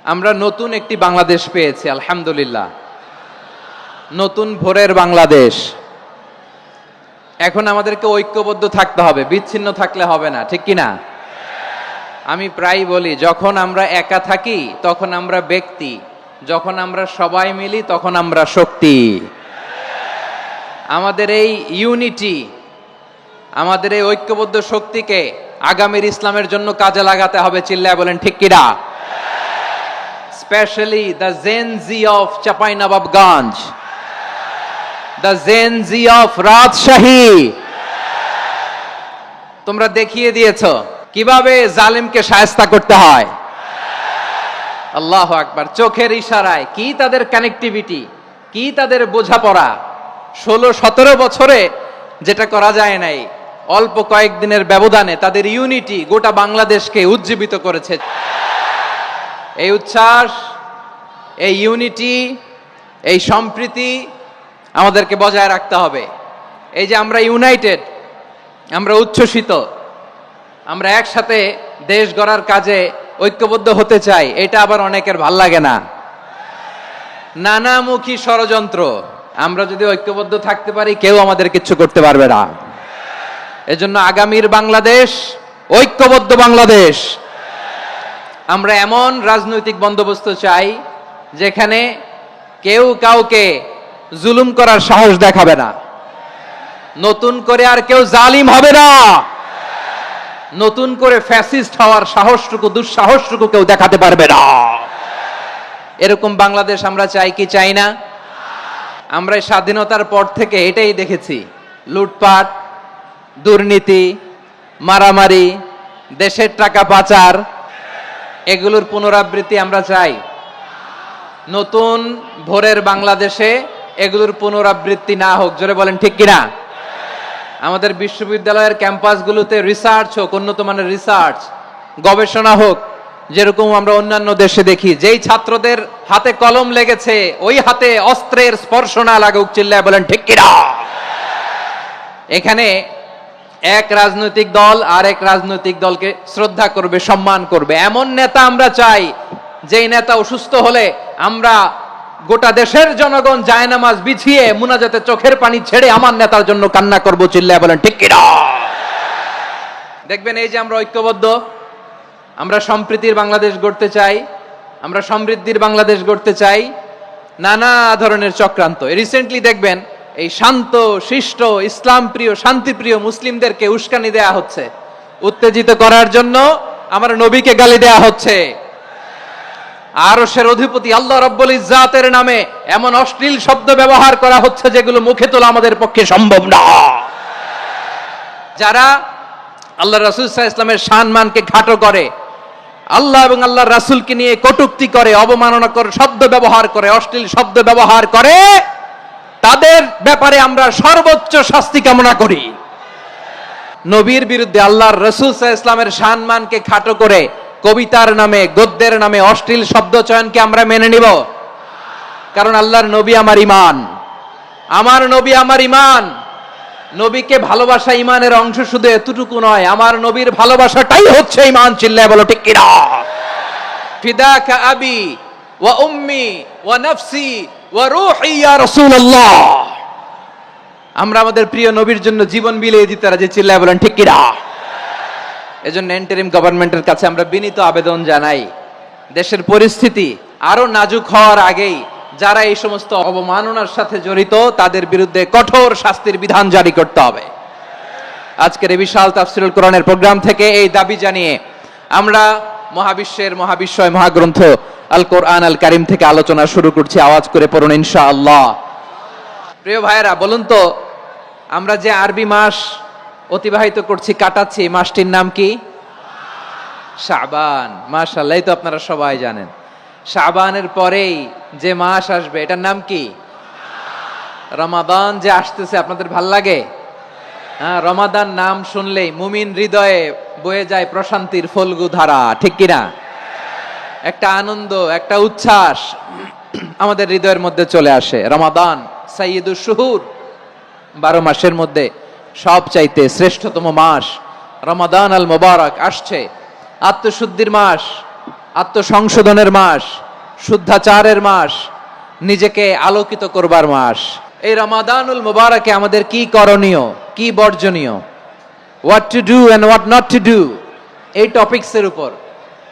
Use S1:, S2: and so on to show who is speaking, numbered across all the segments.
S1: আমরা নতুন একটি বাংলাদেশ পেয়েছি, আলহামদুলিল্লাহ। নতুন ভোরের বাংলাদেশ। এখন আমাদেরকে ঐক্যবদ্ধ থাকতে হবে, বিচ্ছিন্ন থাকলে হবে না, ঠিক কি না? আমি প্রায় বলি, যখন আমরা একা থাকি তখন আমরা ব্যক্তি, যখন আমরা সবাই মিলি তখন আমরা শক্তি। আমাদের এই ইউনিটি, আমাদের এই ঐক্যবদ্ধ শক্তিকে আগামীর ইসলামের জন্য কাজে লাগাতে হবে। চিল্লায় বলেন ঠিক কিনা? Especially the Gen Z of Chapainababganj, the Gen Z of Rajshahi. তোমরা দেখিয়ে দিয়েছো কিভাবে জালিমকে শায়েস্তা করতে হয়। আল্লাহু আকবার। চোখের ইশারায় কি তাদের কানেক্টিভিটি, কি তাদের বোঝাপড়া। 16-17 বছরে যেটা করা যায় নাই, অল্প কয়েকদিনের ব্যবধানে তাদের ইউনিটি গোটা বাংলাদেশকে উজ্জীবিত করেছে। এই উচ্ছ্বাস, এই ইউনিটি, এই সম্প্রীতি আমাদেরকে বজায় রাখতে হবে। এই যে আমরা ইউনাইটেড, আমরা উচ্ছ্বসিত, আমরা একসাথে দেশ গড়ার কাজে ঐক্যবদ্ধ হতে চাই, এটা আবার অনেকের ভাল লাগে না। নানামুখী ষড়যন্ত্র, আমরা যদি ঐক্যবদ্ধ থাকতে পারি কেউ আমাদের কিচ্ছু করতে পারবে না। এজন্য আগামীর বাংলাদেশ ঐক্যবদ্ধ বাংলাদেশ। আমরা এমন রাজনৈতিক বন্দোবস্ত চাই যেখানে কেউ কাউকে জুলুম করার সাহস দেখাবে না। নতুন করে আর কেউ জালিম হবে না। নতুন করে ফ্যাসিস্ট হওয়ার সাহসটুকু, দুঃসাহসটুকু কেউ দেখাতে পারবে না। এরকম বাংলাদেশ আমরা চাই কি চাই না? আমরা স্বাধীনতার পর থেকে এটাই দেখেছি। লুটপাট, দুর্নীতি, মারামারি, দেশের টাকা পাচার, এগুলোর পুনরাবৃত্তি আমরা চাই। নতুন ভোরের বাংলাদেশে এগুলোর পুনরাবৃত্তি না হোক। জোরে বলেন ঠিক কিনা? আমাদের বিশ্ববিদ্যালয়ের ক্যাম্পাসগুলোতে রিসার্চ হোক, উন্নত মানের রিসার্চ, গবেষণা হোক, যেরকম আমরা অন্যান্য দেশে দেখি। যেই ছাত্রদের হাতে কলম লেগেছে ওই হাতে অস্ত্রের স্পর্শ না লাগুক। চিল্লায় বলেন ঠিক কিনা? এখানে এক রাজনৈতিক দল আর এক রাজনৈতিক দলকে শ্রদ্ধা করবে, সম্মান করবে, এমন নেতা আমরা চাই যেই নেতা অসুস্থ হলে আমরা গোটা দেশের জনগণ জায়নামাজ বিছিয়ে মুনাজাতে চোখের পানি ছেড়ে আমার নেতার জন্য কান্না করব। চিল্লায় বলেন ঠিক কিনা? দেখবেন এই যে আমরা ঐক্যবদ্ধ, আমরা সম্প্রীতির বাংলাদেশ গড়তে চাই, আমরা সমৃদ্ধির বাংলাদেশ গড়তে চাই। নানা ধরনের চক্রান্ত, রিসেন্টলি দেখবেন এই শান্ত শিষ্ট ইসলাম প্রিয় শান্তিপ্রিয় মুসলিমদেরকে উস্কানি দেয়া হচ্ছে, উত্তেজিত করার জন্য আমার নবীকে গালি দেয়া হচ্ছে। আরশের অধিপতি আল্লাহ রাব্বুল ইজ্জাতের নামে এমন অশ্লীল শব্দ ব্যবহার করা হচ্ছে যেগুলো মুখে তোলা আমাদের পক্ষে সম্ভব না। যারা আল্লাহ রাসূল সাল্লাল্লাহু আলাইহি ওয়াসাল্লামের সম্মানকে খাটো করে, আল্লাহ এবং আল্লাহর রাসূলকে নিয়ে কটূক্তি করে, অবমাননাকর শব্দ ব্যবহার করে, অশ্লীল শব্দ ব্যবহার করে, তাদের ব্যাপারে আমরা সর্বোচ্চ শাস্তি কামনা করি। নবীর বিরুদ্ধে আল্লাহর রাসূল সাল্লাল্লাহু আলাইহি ওয়াসাল্লামের সম্মানকে খাটো করে কবিতার নামে, গদ্যের নামে অশ্লীল শব্দ চয়নকে আমরা মেনে নিব? কারণ আল্লাহর নবী আমার ঈমান, আমার নবী আমার ঈমান। নবীকে ভালোবাসা ঈমানের অংশ শুধু এতটুকু নয়, আমার নবীর ভালোবাসাটাই হচ্ছে ঈমান। চিল্লায় বলো ঠিক কিনা? ফিদাকা আবি ওয়া উম্মি ওয়া নাফসি ওয়া রূহি ইয়া রাসূলুল্লাহ। আমরা আমাদের প্রিয় নবীর জন্য জীবন বিলিয়ে দিতে রাজি। চিল্লায় বলেন ঠিক কিনা? এজন্য ইন্টারিম গভর্নমেন্টের কাছে আমরা বিনীত আবেদন জানাই, দেশের পরিস্থিতি আরো নাজুক হওয়ার আগেই যারা এই সমস্ত অবমাননার সাথে জড়িত তাদের বিরুদ্ধে কঠোর শাস্তির বিধান জারি করতে হবে। আজকের এই বিশাল তাফসীরুল কোরআনের প্রোগ্রাম থেকে এই দাবি জানিয়ে আমরা মহাবিশ্বের মহাবিশ্বয় মহাগ্রন্থ আল কোরআন আল কারীম থেকে আলোচনা শুরু করছি। আওয়াজ করে পড়ুন ইনশাআল্লাহ। প্রিয় ভাইয়েরা, বলুন তো, আমরা যে আরবি মাস অতিবাহিত করছি, কাটাচ্ছি, এই মাসটির নাম কি? শাবান। মাশাআল্লাহ, এই তো আপনারা সবাই জানেন। শাবানের পরেই যে মাস আসবে এটার নাম কি? রমাদান। যে আসতেছে আপনাদের ভাল লাগে? হ্যাঁ, রমাদান নাম শুনলেই মুমিন হৃদয়ে বয়ে যায় প্রশান্তির ফল্গু ধারা, ঠিক কিনা? একটা আনন্দ, একটা উচ্ছ্বাস আমাদের হৃদয়ের মধ্যে চলে আসে। রমাদান সাইয়্যিদুশ শুহুর, 12 মাসের মধ্যে সবচাইতে শ্রেষ্ঠতম মাস রমাদান আল মুবারক আসছে। আত্মশুদ্ধির মাস, আত্মসংশোধনের মাস, শুদ্ধাচারের মাস, নিজেকে আলোকিত করবার মাস। এই রমাদানুল মুবারকে আমাদের কি করণীয়, কি বর্জনীয়, what to do and what not to do, এই টপিকসের উপর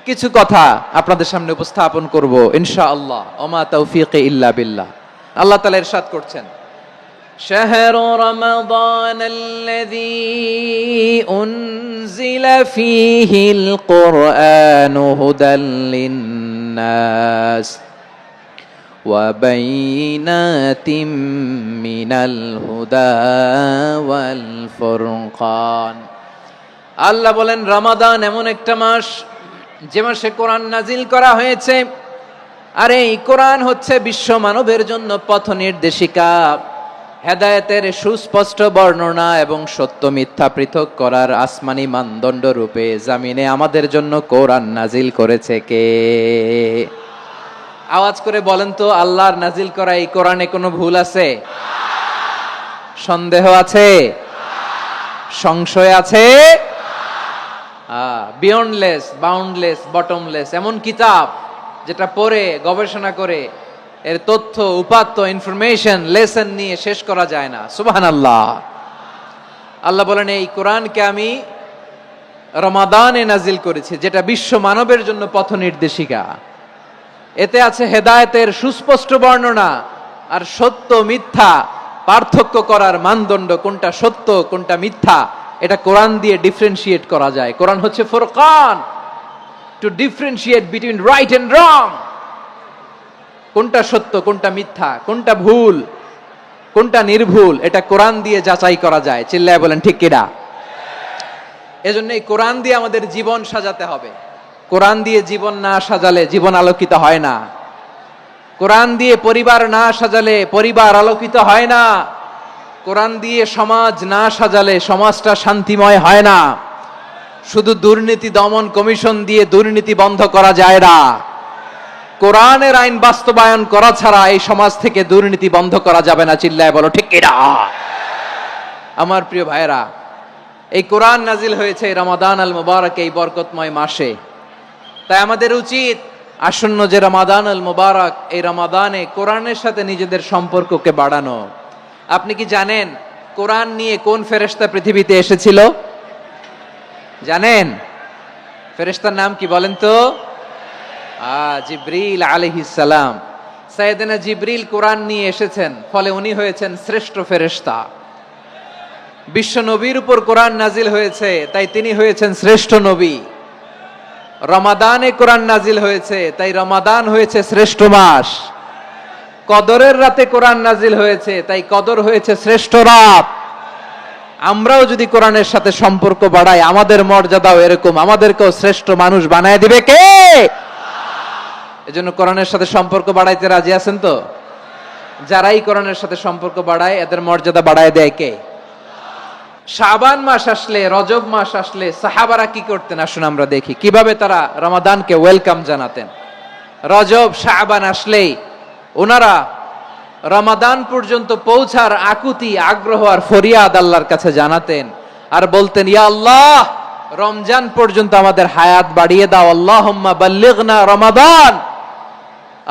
S1: কিছু কথা আপনাদের সামনে উপস্থাপন করব ইনশাআল্লাহ। ওমা তাওফীকি ইল্লা বিল্লাহ। আল্লাহ তাআলা ইরশাদ করছেন, شهر رمضان الذي أنزل فيه القرآن هدى للناس وبينات من الهدى والفرقان। আল্লাহ বলেন রমাদান এমন একটা মাস যে মাসে কোরআন নাজিল করা হয়েছে, আর এই কোরআন হচ্ছে বিশ্ব মানবের জন্য পথ নির্দেশিকা, হেদায়েতের সুস্পষ্ট বর্ণনা এবং সত্য মিথ্যা পৃথক করার আসমানি মানদণ্ড রূপে জামিনে আমাদের জন্য কোরআন নাজিল করেছে কে? আওয়াজ করে বলেন তো, আল্লাহর নাজিল করা এই কোরআনে কোনো ভুল আছে? সন্দেহ আছে? সংশয় আছে? বিয়ন্ডলেস, বাউন্ডলেস, বটমলেস, এমন কিতাব যেটা পড়ে গবেষণা করে এর তথ্য, উপাত্ত, ইনফরমেশন, লেসন নিয়ে শেষ করা যায় না। সুবহানাল্লাহ। আল্লাহ বলেন এই কোরআনকে আমি রমাদানে নাজিল করেছি, যেটা বিশ্ব মানবের জন্য পথ নির্দেশিকা। এতে আছে হেদায়েতের সুস্পষ্ট বর্ণনা, আর সত্য মিথ্যা পার্থক্য করার মানদণ্ড, কোনটা সত্য কোনটা মিথ্যা, এটা কোরআন দিয়ে ডিফারেন্সিয়েট করা যায়। কোরআন হচ্ছে ফুরকান, to differentiate between right and wrong. কোনটা সত্য কোনটা মিথ্যা, কোনটা ভুল কোনটা নির্ভুল, এটা কোরআন দিয়ে যাচাই করা যায়। চিল্লায় বলেন ঠিক কিনা? এজন্য এই কোরআন দিয়ে আমাদের জীবন সাজাতে হবে। কোরআন দিয়ে জীবন না সাজালে জীবন আলোকিত হয় না। কোরআন দিয়ে পরিবার না সাজালে পরিবার আলোকিত হয় না। কোরআন দিয়ে সমাজ না সাজালে সমাজটা শান্তিময় হয় না। শুধু দুর্নীতি দমন কমিশন দিয়ে দুর্নীতি বন্ধ করা যায় না। কোরআনের আইন বাস্তবায়ন করা ছাড়া এই সমাজ থেকে দুর্নীতি বন্ধ করা যাবে না। চিল্লায় বলো ঠিক কিনা? আমার প্রিয় ভাইরা, এই কোরআন নাজিল হয়েছে রমাদান আল মুবারক, এই বরকতময় মাসে। তাই আমাদের উচিত আসন্ন যে রমাদান আল মুবারক, এই রমাদানে কোরআনের সাথে নিজেদের সম্পর্ককে বাড়ানো। আপনি কি জানেন কোরআন নিয়ে কোন ফেরেশতা পৃথিবীতে এসেছিল? জানেন? ফেরেশতার নাম কি বলেন তো? জিবরিল আলাইহিস সালাম। সাইয়েদনা জিবরিল কোরআন নিয়ে এসেছেন, ফলে উনি হয়েছেন শ্রেষ্ঠ ফেরেশতা। বিশ্ব নবীর উপর কোরআন নাজিল হয়েছে, তাই তিনি হয়েছেন শ্রেষ্ঠ নবী। রমাদানে কোরআন নাজিল হয়েছে, তাই রমাদান হয়েছে শ্রেষ্ঠ মাস। কদরের রাতে কোরআন নাজিল হয়েছে, তাই কদর হয়েছে শ্রেষ্ঠ রাত। আমরাও যদি কোরআনের সাথে সম্পর্ক বাড়াই, আমাদের মর্যাদাও এরকম, আমাদেরকেও শ্রেষ্ঠ মানুষ বানায় দিবে কে? এজন্য কোরআনের সাথে সম্পর্ক বাড়াইতে রাজি আছেন তো? যারাই কোরআনের সাথে সম্পর্ক বাড়ায় এদের মর্যাদা বাড়ায় দেয় কে? শাবান মাস আসলে, রজব মাস আসলে সাহাবারা কি করতেন আসুন আমরা দেখি কিভাবে তারা রমাদানকে ওয়েলকাম জানাতেন। রজব শাবান আসলেই ওনারা রমাদান পর্যন্ত পৌঁছার আকুতি, আগ্রহ আর ফরিয়াদ আল্লাহর কাছে জানাতেন, আর বলতেন, ইয়া আল্লাহ, রমজান পর্যন্ত আমাদের হায়াত বাড়িয়ে দাও। আল্লাহুম্মা বাল্লিগনা রমাদান,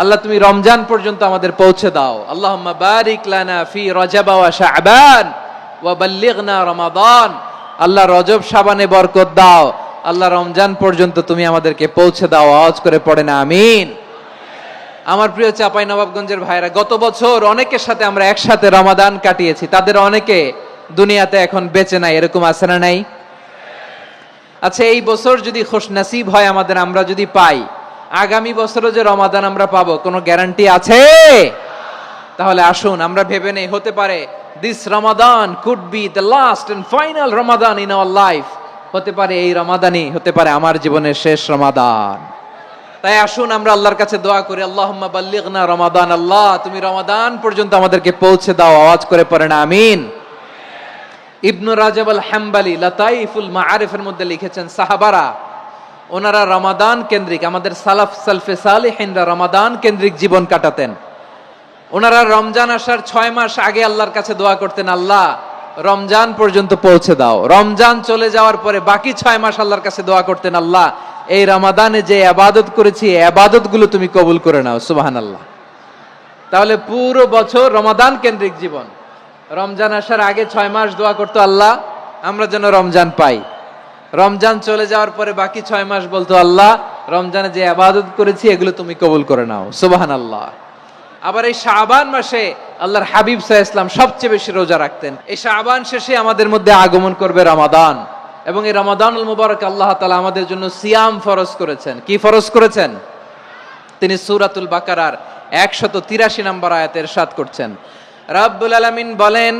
S1: আল্লাহ তুমি রমজান পর্যন্ত আমাদের পৌঁছে দাও। আল্লাহুম্মা বারিক লানা ফি রজব ওয়া শাবান ওয়া বাল্লিগনা রমাদান, আল্লাহ রজব শাবানে বরকত দাও, আল্লাহ রমজান পর্যন্ত তুমি আমাদেরকে পৌঁছে দাও। আওয়াজ করে পড়েন আমিন। আমার প্রিয় চাঁপাইনবাবগঞ্জের ভাইরা, গত বছর অনেকের সাথে আমরা একসাথে রমাদান কাটিয়েছি, তাদের অনেকে দুনিয়াতে এখন বেঁচে নাই, এরকম আছে না নাই? আচ্ছা, এই বছর যদি খুশনসিব হয় আমাদের, আমরা যদি পাই, আগামী বছরও যে রমাদান আমরা পাবো কোনো গ্যারান্টি আছে? তাহলে আসুন আমরা ভেবে নেই, হতে পারে this Ramadan could be the last and final Ramadan in our life. হতে পারে এই রমাদানই হতে পারে আমার জীবনের শেষ রমাদান। তাই আসুন আমরা আল্লাহর কাছে দোয়া করি, আল্লাহুম্মা বাল্লিগনা রমাদান, আল্লাহ তুমি রমাদান পর্যন্ত আমাদেরকে পৌঁছে দাও। আওয়াজ করে পড়েন আমিন। ইবনু রাজব আল হাম্বলি লাতাইফুল মাআরিফের মধ্যে লিখেছেন, সাহাবারা ওনারা রমাদান কেন্দ্রিক, আমাদের সালাফ সালফে সালিহিনরা রমাদান কেন্দ্রিক জীবন কাটাতেন। ওনারা রমজান আসার 6 মাস আগে আল্লাহর কাছে দোয়া করতেন, আল্লাহ রমজান পর্যন্ত পৌঁছে দাও। রমজান চলে যাওয়ার পরে বাকি 6 মাস আল্লাহর কাছে দোয়া করতেন, আল্লাহ এই রমাদানে যে ইবাদত করেছি ইবাদত গুলো তুমি কবুল করে নাও। সুবহানাল্লাহ। তাহলে পুরো বছর রমাদান কেন্দ্রিক জীবন। রমজান আসার আগে 6 মাস দোয়া করতো আল্লাহ আমরা যেন রমজান পাই। রমজান চলে যাওয়ার পরে বাকি 6 মাস বলতো আল্লাহ রমজানে যে ইবাদত করেছি এগুলো তুমি কবুল করে নাও। সুবহানাল্লাহ। আবার এই শাবান মাসে আল্লাহর হাবিব সাল্লাল্লাহু আলাইহি ওয়াসাল্লাম সবচেয়ে বেশি রোজা রাখতেন। এই শাবান শেষে আমাদের মধ্যে আগমন করবে রমাদান, এবং এই রমাদানুল মুবারক আল্লাহ তাআলা আমাদের জন্য সিয়াম ফরজ করেছেন। কি ফরজ করেছেন? তিনি সূরাতুল বাকারার 183 নম্বর আয়াতে ইরশাদ করছেন, রাব্বুল আলামিন বলেন,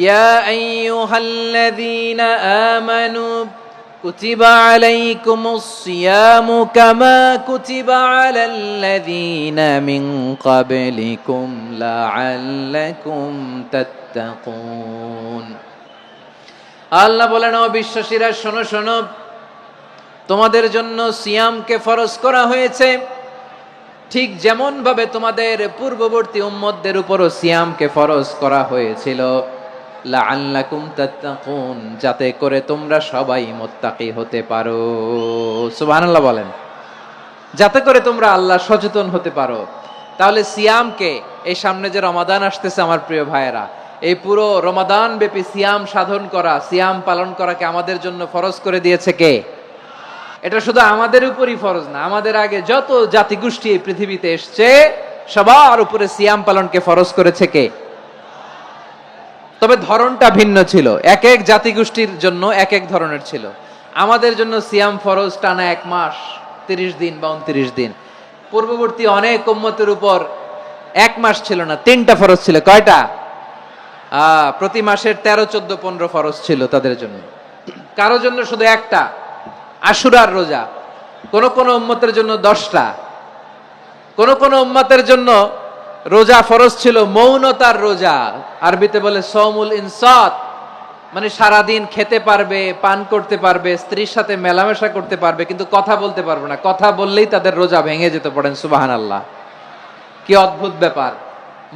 S1: ইয়া আইয়ুহাল্লাযীনা আমানু কুতিবা আলাইকুমুস সিয়ামু কামা কুতিবা আলাল্লাযীনা মিন ক্বাবলিকুম লাআল্লাকুম তাত্তাকুন। আল্লাহ বলেন, ও বিশ্বাসীরা শোনো শোনো, তোমাদের জন্য সিয়ামকে ফরজ করা হয়েছে ঠিক যেমন ভাবে তোমাদের পূর্ববর্তী উম্মতদের উপরও সিয়ামকে ফরজ করা হয়েছিল, লাআল্লাকুম তাত্তাকুন, যাতে করে তোমরা সবাই মুত্তাকি হতে পারো। সুবহানাল্লাহ বলেন, যাতে করে তোমরা আল্লাহ সচেতন হতে পারো। তাহলে সিয়ামকে, এই সামনে যে রমাদান আসতেছে আমার প্রিয় ভাইয়েরা, এই পুরো রমাদান ব্যাপী সিয়াম সাধন করা, সিয়াম পালন করাকে আমাদের জন্য ফরজ করে দিয়েছে কে? এটা শুধু আমাদের উপরই ফরজ না, আমাদের আগে যত জাতিগোষ্ঠী এই পৃথিবীতে এসছে সবার উপরে সিয়াম পালনকে ফরজ করেছে কে? তবে ধরনটা ভিন্ন ছিল, এক এক জাতিগোষ্ঠীর জন্য এক এক ধরনের ছিল। আমাদের জন্য সিয়াম ফরজ টানা 1 মাস 30 দিন বা 29 দিন। পূর্ববর্তী অনেক উম্মতের উপর 1 মাস ছিল না, 3টা ফরজ ছিল। কয়টা? প্রতি মাসের 13, 14, 15 ফরজ ছিল তাদের জন্য। কারো জন্য শুধু একটা, আশুরার রোজা। কোন কোন উম্মতের জন্য 10টা। কোন কোন উম্মতের জন্য রোজা ফরজ ছিল মৌনতার রোজা, আরবিতে বলে সৌমুল ইনসাত, মানে সারাদিন খেতে পারবে, পান করতে পারবে, স্ত্রীর সাথে মেলামেশা করতে পারবে, কিন্তু কথা বলতে পারবে না। কথা বললেই তাদের রোজা ভেঙে যেতে। পড়েন সুবহানাল্লাহ। কি অদ্ভুত ব্যাপার!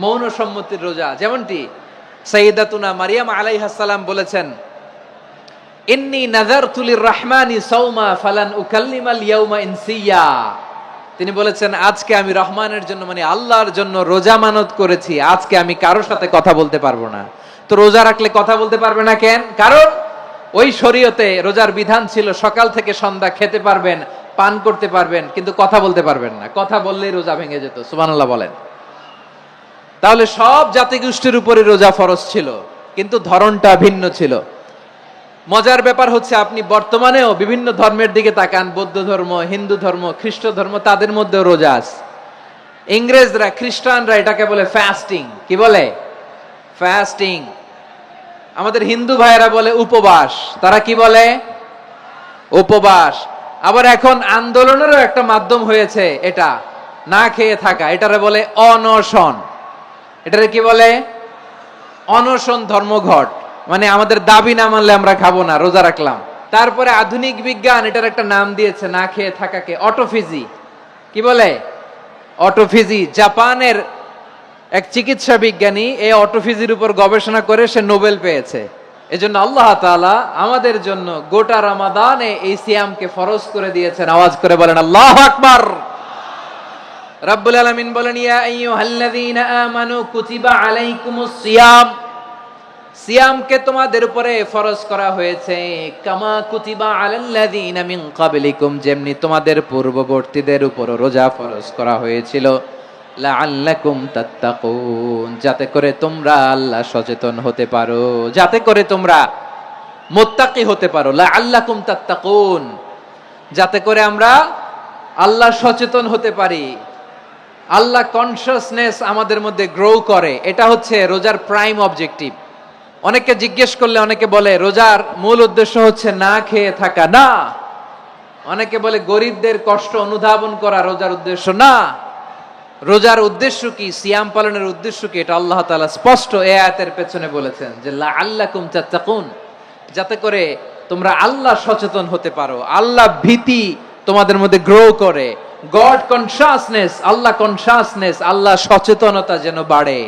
S1: মৌন সম্মতির রোজা। যেমনটি সাইয়্যিদাতুনা মারিয়াম আলাইহাস সালাম বলেছেন, ইন্নী নাযারতু লির-রাহমানি সাওমা ফালান উকাল্লিমাল ইয়াওমা ইনসিয়া। তিনি বলেছেন, আজকে আমি রহমানের জন্য, মানে আল্লাহর জন্য রোজা মানত করেছি, আজকে আমি কারোর সাথে কথা বলতে পারবো না। তো রোজা রাখলে কথা বলতে পারবে না কেন? কারণ ওই শরীয়তে রোজার বিধান ছিল সকাল থেকে সন্ধ্যা খেতে পারবেন, পান করতে পারবেন, কিন্তু কথা বলতে পারবেন না। কথা বললেই রোজা ভেঙে যেত। সুবহানাল্লাহ বলেন। তাহলে সব জাতিগোষ্ঠীর উপরে রোজা ফরজ ছিল, কিন্তু ধরনটা ভিন্ন ছিল। মজার ব্যাপার হচ্ছে, আপনি বর্তমানেও বিভিন্ন ধর্মের দিকে তাকান, বৌদ্ধ ধর্ম, হিন্দু ধর্ম, খ্রিস্ট ধর্ম, তাদের মধ্যেও রোজা আছে। ইংরেজরা, খ্রিস্টানরা এটাকে বলে ফাস্টিং। কি বলে? ফাস্টিং। আমাদের হিন্দু ভাইয়েরা বলে উপবাস। তারা কি বলে? উপবাস। আবার এখন আন্দোলনেরও একটা মাধ্যম হয়েছে এটা, না খেয়ে থাকা। এটারে বলে অনশন। এটারে কি বলে? অনশন ধর্মঘট। মানে আমাদের দাবি না মানলে আমরা খাবো না, রোজা রাখলাম। তারপরে আধুনিক বিজ্ঞান এটার একটা নাম দিয়েছে না খেয়ে থাকাকে, অটোফিজি। কি বলে? অটোফিজি। জাপানের এক চিকিৎসা বিজ্ঞানী এই অটোফিজির উপর গবেষণা করে সে নোবেল পেয়েছে। এজন্য আল্লাহ তাআলা আমাদের জন্য গোটা রমাদানে এই সিয়ামকে ফরজ করে দিয়েছেন। আওয়াজ করে বলেন আল্লাহু আকবার। রাব্বুল আলামিন বলেন, ইয়া আইয়ুহাল্লাযীনা আমানু কুতিবা আলাইকুমুস সিয়াম, সিয়ামকে তোমাদের উপরে ফরজ করা হয়েছে কামা কুতিবা আলাল্লাযীনা মিন ক্বাবলিকুম, যেমনি তোমাদের পূর্ববর্তীদের উপর রোজা ফরজ করা হয়েছিল, লাআল্লাকুম তাত্তাকুন, যাতে করে তোমরা আল্লাহ সচেতন হতে পারো, যাতে করে তোমরা মুত্তাকি হতে পারো। লাআল্লাকুম তাত্তাকুন, যাতে করে আমরা আল্লাহ সচেতন হতে পারি, আল্লাহ কনসিয়াসনেস আমাদের মধ্যে গ্রো করে। এটা হচ্ছে রোজার প্রাইম অবজেক্টিভ। অনেকে জিজ্ঞেস করলে অনেকে বলে রোজার মূল উদ্দেশ্য হচ্ছে না খেয়ে থাকা। না। অনেকে বলে গরিবদের কষ্ট অনুধাবন করা রোজার উদ্দেশ্য। না। রোজার উদ্দেশ্য কি, সিয়াম পালনের উদ্দেশ্য কি, এটা আল্লাহ তাআলা স্পষ্ট এই আয়াতের পেছনে বলেছেন যে লাআল্লাকুম তাত্তাকুন, যাতে করে তোমরা আল্লাহ সচেতন হতে পারো, আল্লাহ ভীতি তোমাদের মধ্যে গ্রো করে, গড কনসিয়াসনেস, আল্লাহ কনসিয়াসনেস, আল্লাহ সচেতনতা যেন বাড়ে,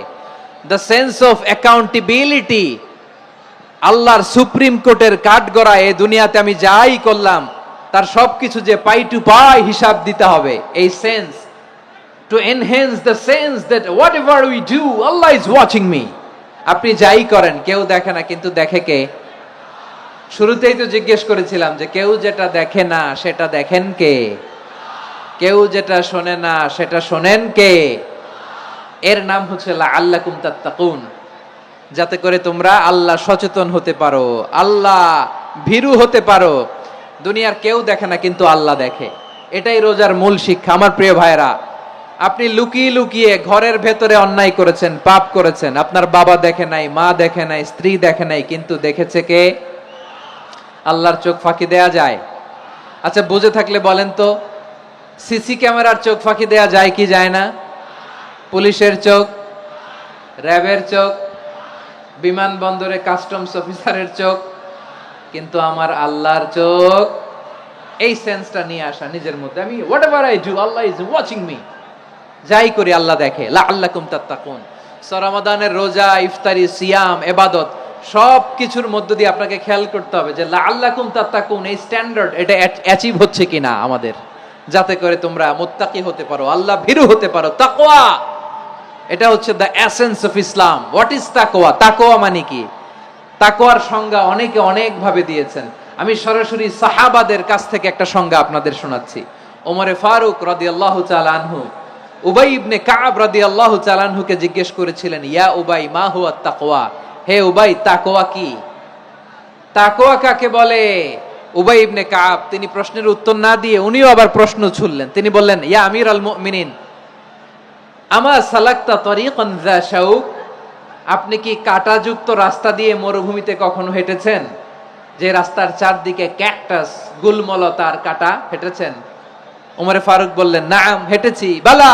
S1: দ্য সেন্স অফ অ্যাকাউন্টেবিলিটি। আল্লাহর সুপ্রিম কোর্টের কাঠগড়ায় এই দুনিয়াতে আমি যাই করলাম তার সবকিছু যে পাই টু পাই হিসাব দিতে হবে। এই sense, to enhance the sense that what ever we do Allah is watching me. আপনি যাই করেন কেউ দেখে না, কিন্তু দেখে কে? শুরুতেই তো জিজ্ঞেস করেছিলাম যে কেউ যেটা দেখে না সেটা দেখেন কে? কেউ যেটা শোনে না সেটা শোনেন কে? এর নাম হচ্ছে লাআল্লাকুম তাত্তাকুন, যাতে করে তোমরা আল্লাহ সচেতন হতে পারো, আল্লাহ ভীরু হতে পারো। দুনিয়ার কেউ দেখে না, কিন্তু আল্লাহ দেখে। এটাই রোজার মূল শিক্ষা। আমার প্রিয় ভাইরা, আপনি লুকিয়ে লুকিয়ে ঘরের ভেতরে অন্যায় করেছেন, পাপ করেছেন, আপনার বাবা দেখে নাই, মা দেখে নাই, স্ত্রী দেখে নাই, কিন্তু দেখেছে কে? আল্লাহর চোখ ফাঁকি দেয়া যায়? আচ্ছা, বুঝে থাকলে বলেন তো, সিসি ক্যামেরার চোখ ফাঁকি দেয়া যায় কি যায় না? পুলিশের চোখ, র্যাবের চোখ, বিমানবন্দরে কাস্টমস অফিসারের চোখ, কিন্তু আমার আল্লাহর চোখ। এই সেন্সটা নিয়ে আসা নিজের মধ্যে, আমি what ever I do Allah is watching me, যাই করি আল্লাহ দেখে। লাআল্লাকুম তাত্তাকুন। রমাদানের রোজা, ইফতারি, সিয়াম, ইবাদত সব কিছুর মধ্য দিয়ে আপনাকে খেয়াল করতে হবে যে লাআল্লাকুম তাত্তাকুন এই স্ট্যান্ডার্ড এটা অ্যাচিভ হচ্ছে কিনা আমাদের, যাতে করে তোমরা মুত্তাকি হতে পারো, আল্লাহ ভীরু হতে পারো। তাকওয়া, এটা হচ্ছে the essence of Islam. What is তাকওয়া? তাকওয়া মানে কি? তাকওয়ার সংজ্ঞা অনেকে অনেক ভাবে দিয়েছেন। আমি সরাসরি সাহাবাদের কাছ থেকে একটা সংজ্ঞা আপনাদের শোনাচ্ছি। ওমরে ফারুক রাদিয়াল্লাহু তাআলা আনহু উবাই ইবনে কাব রাদিয়াল্লাহু তাআলা আনহুকে জিজ্ঞেস করেছিলেন, ইয়া উবাই মা হুয়া তাকওয়া? হে উবাই, তাকওয়া কি? তাকওয়া কাকে বলে? উবাই ইবনে কাব তিনি প্রশ্নের উত্তর না দিয়ে উনিও আবার প্রশ্ন ছুড়লেন। তিনি বললেন, ইয়া আমিরাল মুমিনিন আমা সালাকতা তরিকান যা শাউক? আপনি কি কাঁটাযুক্ত রাস্তা দিয়ে মরুভূমিতে কখনো হেঁটেছেন, যে রাস্তার চারদিকে ক্যাকটাস, গুলমলতার কাঁটা? হেঁটেছেন? ওমরে ফারুক বললেন, নাম, হেঁটেছি। বালা,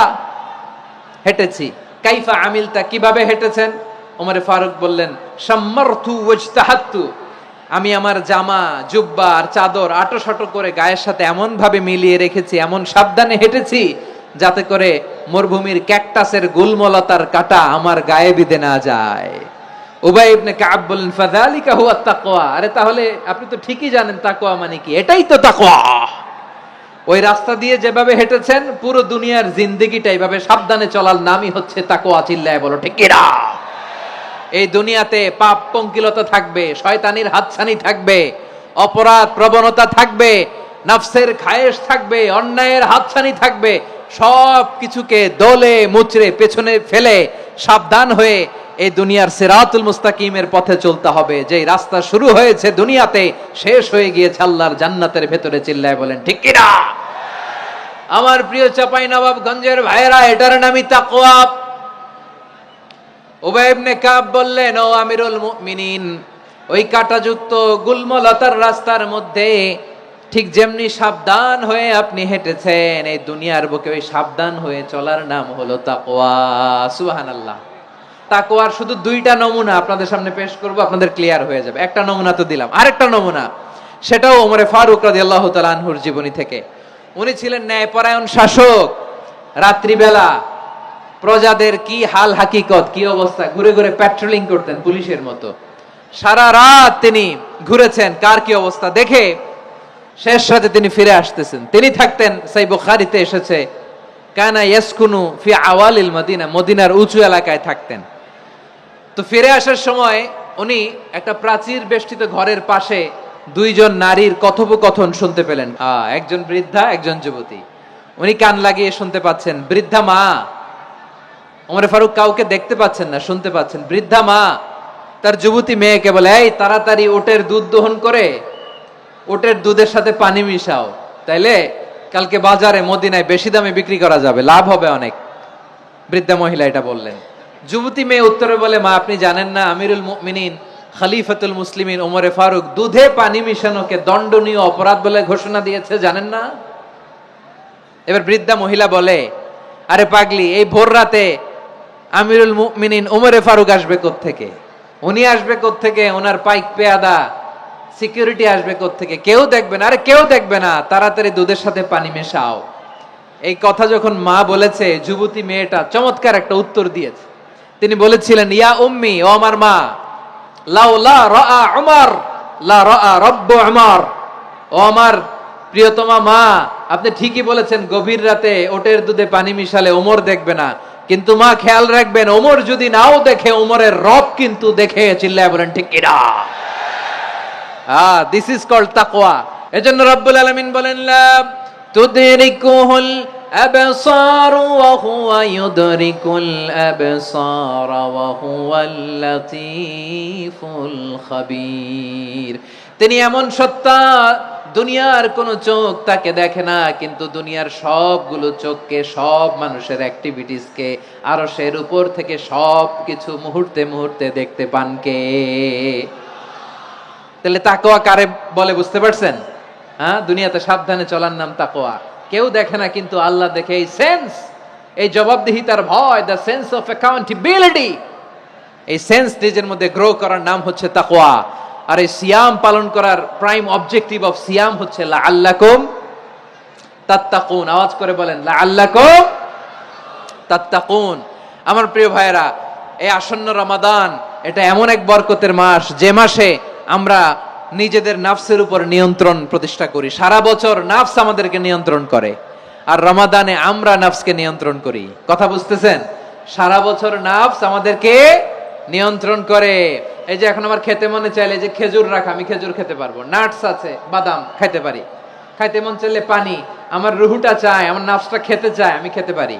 S1: হেঁটেছি। কাইফা আমিলতা, কিভাবে হেঁটেছেন? ওমরে ফারুক বললেন, শাম্মারতু ওয়াজতাহাতু, আমি আমার জামা, জুব্বা আর চাদর আটোসাটো করে গায়ের সাথে এমন ভাবে মিলিয়ে রেখেছি, এমন সাবধানে হেঁটেছি যাতে করে মরুভূমির ক্যাকটাসের গুলমলতার কাঁটা আমার গায়ে বিঁধে না যায়। উবাই ইবনে কাব বললেন, ফাযালিকা হুয়া তাকওয়া। আরে তাহলে আপনি তো ঠিকই জানেন তাকওয়া মানে কি, এটাই তো তাকওয়া। ওই রাস্তা দিয়ে যেভাবে হেঁটেছেন, পুরো দুনিয়ার জিন্দেগিটা এইভাবে সাবধানে চলার নামই হচ্ছে তাকওয়া। চিল্লায় বলো ঠিক কিনা? এই দুনিয়াতে পাপ পঙ্কিলতা থাকবে, শয়তানির হাতছানি থাকবে, অপরাধ প্রবণতা থাকবে, নফসের খায়েশ থাকবে, অন্যায়ের হাতছানি থাকবে। সব কিছুকে দলে মুচড়ে পেছনে ফেলে সাবধান হয়ে এই দুনিয়ার সিরাতুল মুস্তাকিমের পথে চলতে হবে। যেই রাস্তা শুরু হয়েছে দুনিয়াতে, শেষ হয়ে গিয়েছে আল্লাহর জান্নাতের ভেতরে। চিল্লায় বলেন ঠিক কিনা? আমার প্রিয় চাঁপাইনবাবগঞ্জের ভাইয়েরা, এটার নামই তাকওয়া। উবাই ইবনে কাব বললেন, ও আমিরুল মুমিনিন, ওই কাঁটাযুক্ত গুলমলতার রাস্তার মধ্যে ঠিক যেমনি সাবধান হয়ে আপনি হেঁটেছেন, এই দুনিয়ার বুকে ওই সাবধান হয়ে চলার নাম হলো তাকওয়া। সুবহানাল্লাহ। তাকওয়ার শুধু দুইটা নমুনা আপনাদের সামনে পেশ করব, আপনাদের ক্লিয়ার হয়ে যাবে। একটা নমুনা তো দিলাম, আরেকটা নমুনা, সেটাও ওমরে ফারুক রাদিয়াল্লাহু তাআলা আনহুর জীবনী থেকে। উনি ছিলেন ন্যায়পরায়ণ শাসক। রাত্রিবেলা প্রজাদের কি হাল হাকিকত, কি অবস্থা, ঘুরে ঘুরে প্যাট্রোলিং করতেন পুলিশের মতো। সারা রাত তিনি ঘুরেছেন কার কি অবস্থা দেখে, শেষ রাতে তিনি ফিরে আসতেছেন। তিনি থাকতেন, সহিহ বুখারীতে এসেছে, কানা ইয়াসকুনু ফি আওয়ালিল মদিনা, মদিনার উঁচু এলাকায় থাকতেন। তো ফিরে আসার সময় উনি একটা প্রাচীর বেষ্টিত ঘরের পাশে দুইজন নারীর কথোপকথন শুনতে পেলেন। একজন বৃদ্ধা, একজন যুবতী। উনি কান লাগিয়ে শুনতে পাচ্ছেন। বৃদ্ধা মা, ওমরে ফারুক কাউকে দেখতে পাচ্ছেন না, শুনতে পাচ্ছেন। বৃদ্ধা মা তার যুবতী মেয়েকে বলে, এই তাড়াতাড়ি ওটের দুধ দহন করে ওটের দুধের সাথে পানি মিশাও, তাইলে কালকে বাজারে মদিনায় বেশি দামে বিক্রি করা যাবে, লাভ হবে অনেক। বৃদ্ধা মহিলা এটা বললেন। যুবতী মেয়ে উত্তরে বলে, মা আপনি জানেন না আমিরুল মুমিনিন খলিফাতুল মুসলিমিন ওমরে ফারুক দুধে পানি মিশানোকে দণ্ডনীয় অপরাধ বলে ঘোষণা দিয়েছে, জানেন না? এবার বৃদ্ধা মহিলা বলে, আরে পাগলি, এই ভোর রাতে আমিরুল মুমিনিন ওমরে ফারুক আসবে কোত্থেকে? উনি আসবে কোত্থেকে? ওনার পাইক পেয়াদা সিকিউরিটি আসবে কোত্থেকে? কেউ দেখবে না। আরে কেউ দেখবে না, তাড়াতাড়ি দুধের সাথে পানি মেশাও। এই কথা যখন মা বলেছে, যুবতী মেয়েটা চমৎকার একটা উত্তর দিয়েছে। তিনি বলেছিলেন, ইয়া উম্মি, ও আমার মা, লাউলা রাআ উমর লা রাআ রব্বু উমর। ও আমার প্রিয়তমা মা, আপনি ঠিকই বলেছেন, গভীর রাতে ওটের দুধে পানি মিশালে ওমর দেখবে না, কিন্তু মা খেয়াল রাখবেন, ওমর যদি নাও দেখে, ওমরের রব কিন্তু দেখে। চিল্লায় বলেন ঠিক কিনা? দিস ইজ কল্ড তাকওয়া। এজন্য রব্বুল আলামিন বলেন, লা তুদরিকুহুল আবসার ওয়া হুয়া ইউদরিকুল আবসার ওয়া হুয়াল লাতীফুল খাবীর। তিনি এমন সত্তা, দুনিয়ার কোন চোখ তাকে দেখে না, কিন্তু দুনিয়ার সবগুলো চোখকে, সব মানুষের অ্যাক্টিভিটিসকে, আরশের উপর থেকে সব কিছু মুহূর্তে মুহূর্তে দেখতে পান কে? তাহলে তাকওয়া কারে বলে বুঝতে পারছেন? দুনিয়াতে সাবধানে চলার নাম তাকওয়া। কেউ দেখে না, কিন্তু আল্লাহ দেখে। এই সেন্স, এই জবাবদিহিতার ভয়, দ্য সেন্স অফ অ্যাকাউন্টেবিলিটি, এই সেন্স নিজের মধ্যে গ্রো করার নাম হচ্ছে তাকওয়া। আর এই সিয়াম পালন করার প্রাইম অবজেক্টিভ অফ সিয়াম হচ্ছে লাআল্লাকুম তাত্তাকুন। আওয়াজ করে বলেন, লাআল্লাকুম তাত্তাকুন। আমার প্রিয় ভাইয়েরা, এই আসন্ন রমাদান, এটা এমন এক বরকতের মাস, যে মাসে আমরা নিজেদের নাফসের উপর নিয়ন্ত্রণ প্রতিষ্ঠা করি। সারা বছর নাফস আমাদেরকে নিয়ন্ত্রণ করে, আর রমাদানে আমরা নাফসকে নিয়ন্ত্রণ করি। কথা বুঝতেছেন? সারা বছর নাফস আমাদেরকে নিয়ন্ত্রণ করে। এই যে এখন আমার খেতে মনে চাইলে, যে খেজুর রাখা, আমি খেজুর খেতে পারবো, নাটস আছে, বাদাম খাইতে পারি। খাইতে মন চাইলে পানি, আমার রুহুটা চায়, আমার নাফসটা খেতে চায়, আমি খেতে পারি,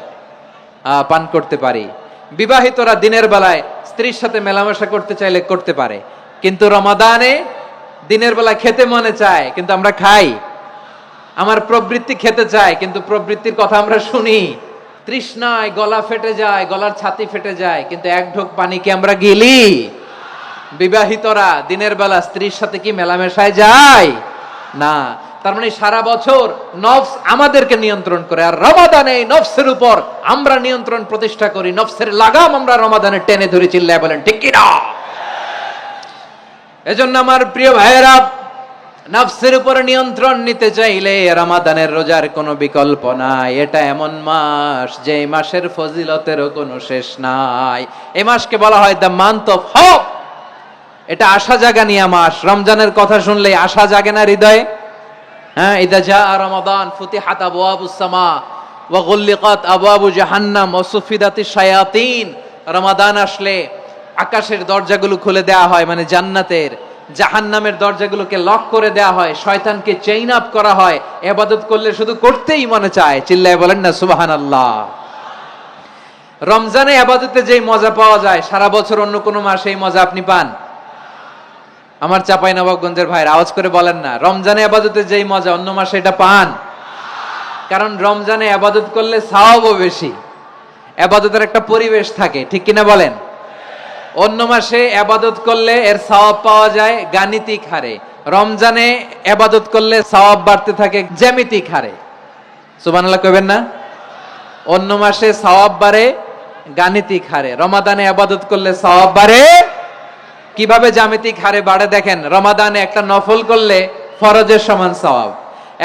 S1: পান করতে পারি। বিবাহিতরা দিনের বেলায় স্ত্রীর সাথে মেলামেশা করতে চাইলে করতে পারে, কিন্তু রমাদানে দিনের বেলায় খেতে মনে চায়, কিন্তু আমরা খাই। আমার প্রবৃত্তি খেতে চায়, কিন্তু প্রবৃত্তির কথা আমরা শুনি। তৃষ্ণায় গলা ফেটে যায়, গলার ছাতি ফেটে যায়, কিন্তু এক ঢোক পানি কি আমরা গিলি? বিবাহিতরা দিনের বেলা স্ত্রীর সাথে কি মেলামেশায় যায়? না। তার মানে সারা বছর নফস আমাদেরকে নিয়ন্ত্রণ করে, আর রমাদানে নফসের উপর আমরা নিয়ন্ত্রণ প্রতিষ্ঠা করি। নফসের লাগাম আমরা রমাদানে টেনে ধরে। চিল্লায় বলেন ঠিক কি না? এজন্য আমার প্রিয় ভাইয়েরা, নফসের উপর নিয়ন্ত্রণ নিতে চাইলে রমাদানের রোজার কোনো বিকল্প নাই। এটা এমন মাস, যে মাসের ফজিলতেরও কোনো শেষ নাই। এই মাসকে বলা হয় দ্য মান্থ অফ হোপ। এটা আশা জাগানিয়া মাস। রমজানের কথা শুনলেই আশা জাগে না হৃদয়ে? ইদা জাআ রমাদান ফুতিহাত আবওয়াবুস সামা ওয়া গুল্লিকাত আবওয়াবু জাহান্নাম ওয়া সুফিদাতিশ শায়াতিন। রমাদান আসলে আকাশের দরজাগুলো খুলে দেওয়া হয়, মানে জান্নাতের। জাহান্নামের দরজাগুলোকে লক করে দেওয়া হয়, শয়তানকে চেইন আপ করা হয়। ইবাদত করলে শুধু করতেই মনে চায়। চিল্লায় বলেন না সুবহানাল্লাহ। রমজানে ইবাদতে যেই মজা পাওয়া যায়, সারা বছর অন্য কোনো মাসে এই মজা আপনি পান? আমার চাঁপাইনবাবগঞ্জের ভাইরা আওয়াজ করে বলেন না, রমজানে ইবাদতে যেই মজা অন্য মাসে এটা পান? কারণ রমজানে ইবাদত করলে সওয়াবও বেশি, ইবাদতের একটা পরিবেশ থাকে, ঠিক কিনা বলেন? অন্য মাসে ইবাদত করলে এর সওয়াব পাওয়া যায় গাণিতিক হারে, রমজানে ইবাদত করলে সওয়াব বাড়তে থাকে জ্যামিতিক হারে। সুবহানাল্লাহ কইবেন না? অন্য মাসে সওয়াব বাড়ে গাণিতিক হারে, রমাদানে ইবাদত করলে সওয়াব বাড়ে কিভাবে? জ্যামিতিক হারে বাড়ে দেখেন। রমাদানে একটা নফল করলে ফরজের সমান সওয়াব,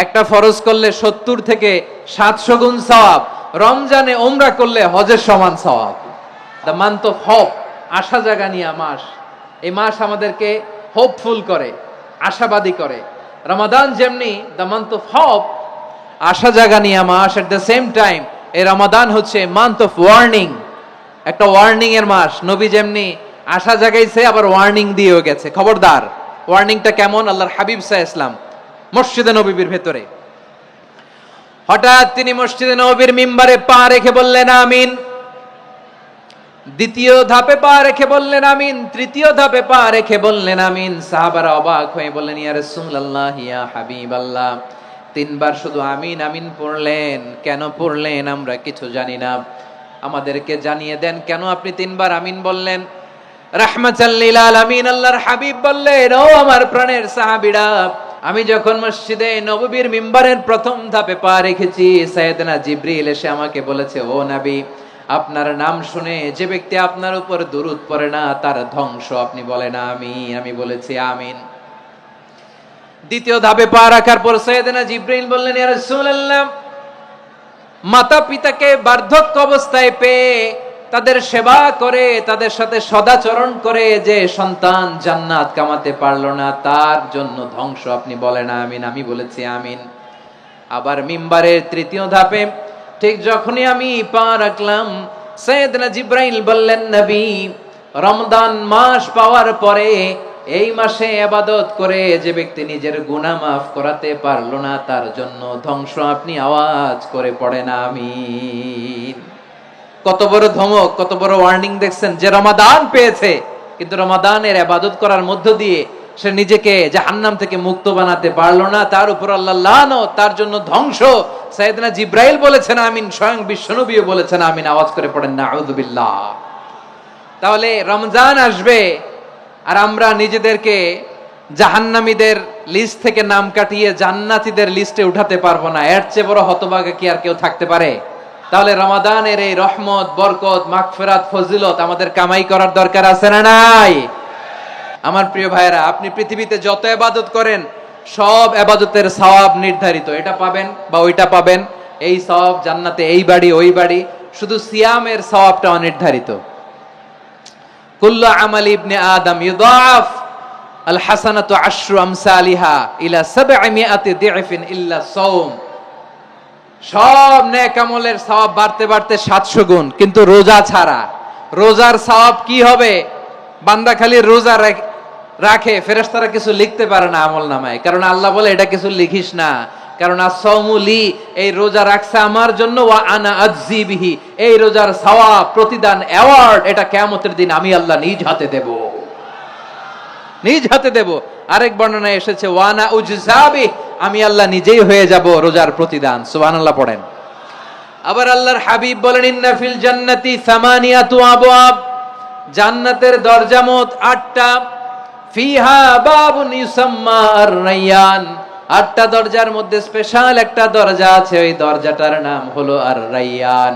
S1: একটা ফরজ করলে 70 থেকে 700 গুণ সওয়াব। রমজানে উমরা করলে হজের সমান সওয়াব। দ্য মান্থ অফ হোপ, আশা জাগানিয়া মাস। এই মাস আমাদেরকে হোপফুল করে, আশাবাদী করে। রমাদান যেমনি দ্য মান্থ অফ হোপ, আশা জাগানিয়া মাস, এট দ্য সেম টাইম এই রমাদান হচ্ছে মান্থ অফ ওয়ার্নিং, একটা ওয়ার্নিং এর মাস। নবী যেমনি আশা জাগাইছে, আবার ওয়ার্নিং দিয়েও গেছে, খবরদার। ওয়ার্নিংটা কেমন? আল্লাহর হাবিব সাল্লাল্লাহু আলাইহি ওয়াসাল্লাম মসজিদে নববীর ভেতরে, হঠাৎ তিনি মসজিদে নববীর মিম্বারে পা রেখে বললেন আমিন। দ্বিতীয় ধাপে পা রেখে বললেন আমিন, তৃতীয় ধাপে পা রেখে বললেন আমিন। সাহাবারা অবাক হয়ে বললেন, ইয়া রাসূলুল্লাহ, ইয়া হাবিবাল্লাহ, 3 বার শুধু আমিন আমিন পড়লেন, কেন পড়লেন আমরা কিছু জানি না, আমাদেরকে জানিয়ে দেন কেন আপনি 3 বার আমিন বললেন। রাহমাতাল লিল আলামিন আল্লাহর হাবিব বললেন, ও আমার প্রাণের সাহাবীরা, আমি যখন মসজিদে নববীর মিম্বারের প্রথম ধাপে পা রেখেছি, সাইয়েদনা জিবরিল এসে আমাকে বলেছে, ও নবী, আপনার নাম শুনে যে ব্যক্তি আপনার উপর দুরূদ পড়ে না তার ধ্বংস। আপনি বলেন আমিন। আমি বলেছি আমিন। দ্বিতীয় ধাপে পা রাখার পর সাইয়েদনা জিবরিল বললেন, ইয়া রাসূলুল্লাহ, মাতা পিতাকে বার্ধক্য অবস্থায় পেয়ে তাদের সেবা করে, তাদের সাথে সদাচরণ করে যে সন্তান জান্নাত কামাতে পারলো না, তার জন্য ধ্বংস। আপনি বলেন আমিন। আমি বলেছি আমিন। আবার মিম্বারের তৃতীয় ধাপে ঠিক যখনই আমি পা রাখলাম, সাইয়েদনা জিব্রাইল বললেন, নবী, রমজান মাস পাওয়ার পরে এই মাসে ইবাদত করে যে ব্যক্তি নিজের গুনাহ মাফ করাতে পারলো না, তার জন্য ধ্বংস আপনি আওয়াজ করে পড়েন আমিন। কত বড় ধমক, কত বড় ওয়ার্নিং দেখছেন, যে রমাদান পেয়েছে কিন্তু রমাদানের ইবাদত করার মধ্য দিয়ে সে নিজেকে জাহান্নাম থেকে মুক্ত বানাতে পারলো না, তার উপর আল্লাহ লানত, তার জন্য ধ্বংস। সাইয়েদনা জিব্রাইল বলেছেন আমিন, স্বয়ং বিশ্বনবীও বলেছেন আমিন। আওয়াজ করে পড়েন নাউযুবিল্লাহ। তাহলে রমজান আসবে আর আমরা নিজেদেরকে জাহান্নামীদের লিস্ট থেকে নাম কাটিয়ে জান্নাতীদের লিস্টে উঠাতে পারবো না। এর চেয়ে বড় হতভাগা কি আর কেউ থাকতে পারে? তাহলে রমাদানের এই রহমত, বরকত, মাগফিরাত, ফজিলত আমাদের কামাই করার দরকার আছে না নাই? আমার প্রিয় ভাইরা, আপনি পৃথিবীতে যত ইবাদত করেন সব ইবাদতের সওয়াব নির্ধারিত। এটা পাবেন বা ওইটা পাবেন, এই সওয়াব জান্নাতে, এই বাড়ি ওই বাড়ি। শুধু সিয়ামের সওয়াবটা অনির্ধারিত। কুল্লু আমালি ইবনে আদম ইউদাফ আল হাসানাতু আশরু আমসালিহা ইলা 700 দি'ফিন ইল্লা সাওম। সব নেক আমলের সওয়াব বাড়তে বাড়তে 700 গুণ, কিন্তু রোজা ছাড়া। রোজার সওয়াব কি হবে? বান্দা খালি রোজা রাখে, ফেরেশতারা কিছু লিখতে পারে না আমলনামায়, কারণ আল্লাহ বলে এটা কিছু লিখিস না, কারণ আস-সাওমু লি, এই রোজা রাখছে আমার জন্য, ওয়া আনা আজজি বিহি, এই রোজার সওয়াব, প্রতিদান, অ্যাওয়ার্ড এটা কিয়ামতের দিন আমি আল্লাহ নিজ হাতে দেব, নিজ হাতে দেব। আরেক বর্ণনায় এসেছে ওয়া আনা উজজাবি, আমি আল্লাহ নিজেই হয়ে যাব রোজার প্রতিদান। সুবহানাল্লাহ পড়েন। আবার আল্লাহর হাবিব বলেন, ইন্না ফিল জান্নাতি সামানিয়াতু আবওয়াব, জান্নাতের দরজা মোট 8টা। ফিহা বাবুন ইউসাম্মা আর-রায়্যান, 8টা দরজার মধ্যে স্পেশাল একটা দরজা আছে, ওই দরজাটার নাম হলো আর-রায়্যান।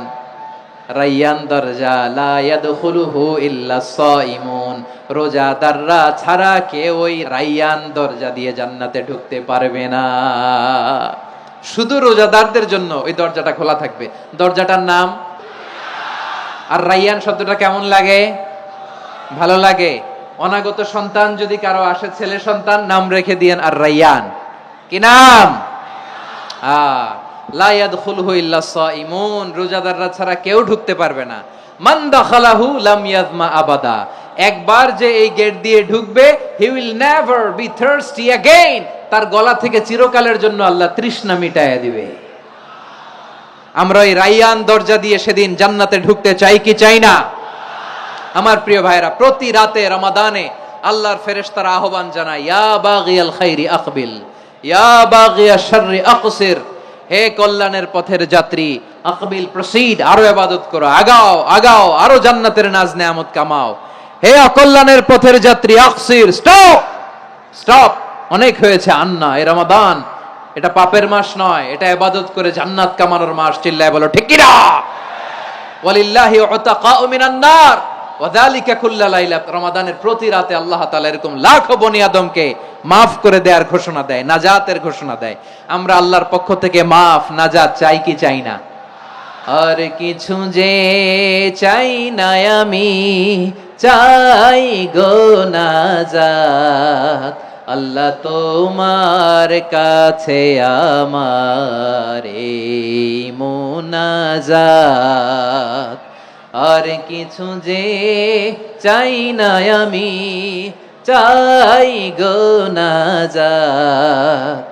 S1: রায়্যান দরজা, লা ইয়াদখুলুহু ইল্লা সাইমুন, রোজাদাররা ছাড়া কেউ ওই রায়্যান দরজা দিয়ে জান্নাতে ঢুকতে পারবে না। শুধু রোজাদারদের জন্য ওই দরজাটা খোলা থাকবে। দরজাটার নাম আর রায়্যান। শব্দটা কেমন লাগে? ভালো লাগে। অনাগত সন্তান যদি কারো আসে, ছেলে সন্তান, নাম রেখে দিয়েন আর রায়্যান। কি নাম? লা ইয়াদখুলুহু ইল্লা সাইমুন, রোজাদাররা ছাড়া কেউ ঢুকতে পারবে না। মান দাখালাহু লাম ইয়াজমা আবাদা, একবার যে এই গেট দিয়ে ঢুকবে, he will never be thirsty again, তার গলা থেকে চিরকালের জন্য আল্লাহ তৃষ্ণা মিটায়া দিবে। আমরা এই রায়্যান দরজা দিয়ে সেদিন জান্নাতে ঢুকতে চাই কি চাই না? আমার প্রিয় ভাইরা, প্রতি রাতে রমাদানে আল্লাহর ফেরেশতারা আহ্বান জানায়, ইয়া বাগিয়াল খাইরি আকবিল, ইয়া বাগিয়াশ শাররি আকসির, হে কল্যাণের পথের যাত্রী, আকবিল, প্রসিড, আরো ইবাদত করো, আগাও আগাও, আরো জান্নাতের নাজ নেয়ামত কামাও। হে অকল্যাণের পথের যাত্রী, আকসির, স্টপ স্টপ, অনেক হয়েছে। আন্না, এই রমাদান এটা পাপের মাস নয়, এটা ইবাদত করে জান্নাত কামানোর মাস। চিল্লায় বলো ঠিক কি না? ওয়ালিল্লাহি উতাকাউ মিনান নার ওয়া যালিকা কুল্লা লাইলা, রমাদানের প্রতি রাতে আল্লাহ তাআলা এরকম লাখো বনি আদমকে মাফ করে দেওয়ার ঘোষণা দেয়, নাজাতের ঘোষণা দেয়। আমরা আল্লাহর পক্ষ থেকে মাফ, নাজাত চাই কি চাই না? আর কিছু যে চাই না আমি, চাই গো নাজাত, আল্লাহ তোমার কাছে আমার এই মুনাজাত। আর কিছু যে চাই না আমি, চাই গো নাজাত,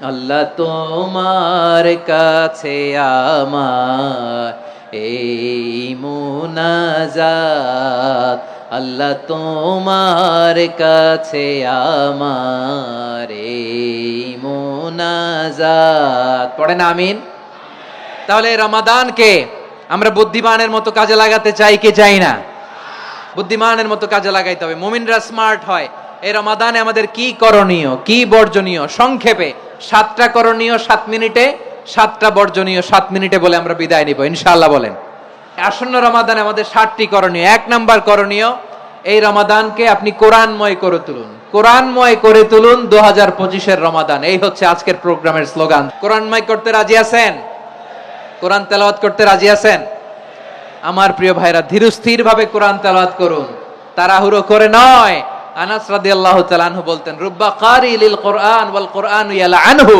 S1: আল্লাহ তোমার কাছে আমার এই মুনাজাত, আল্লাহ তোমার কাছে আমার এই মুনাজাত। পড়েন আমিন। তাহলে রমাদানকে আমরা বুদ্ধিমানের মতো কাজে লাগাতে চাই কি চাই না? বুদ্ধিমানের মতো কাজে লাগাইতে হবে। মুমিনরা স্মার্ট হয়। এই রমাদানে আমাদের কি করণীয়, কি বর্জনীয়? সংক্ষেপে 7টা করণীয় 7 মিনিটে, 7টা বর্জনীয় 7 মিনিটে বলে আমরা বিদায় নিব ইনশাআল্লাহ। বলেন, আসন্ন রমাদানে আমাদের 7টি করণীয়। 1 নাম্বার করণীয়, এই রমাদানকে আপনি কোরআনময় করে তুলুন। কোরআনময় করে তুলুন 2025-এর রমাদান। এই হচ্ছে আজকের প্রোগ্রামের স্লোগান। কোরআনময় করতে রাজি আছেন? কোরআন তেলাওয়াত করতে রাজি আছেন? আমার প্রিয় ভাইরা, ধীরস্থির ভাবে কোরআন তেলাওয়াত করুন, তাড়াহুড়ো করে নয়। আনাস রাদিয়াল্লাহু তাআলা আনহু বলতেন, রুব্বা কারি লিল কোরআন ওয়াল কোরআনু ইয়ালআনহু,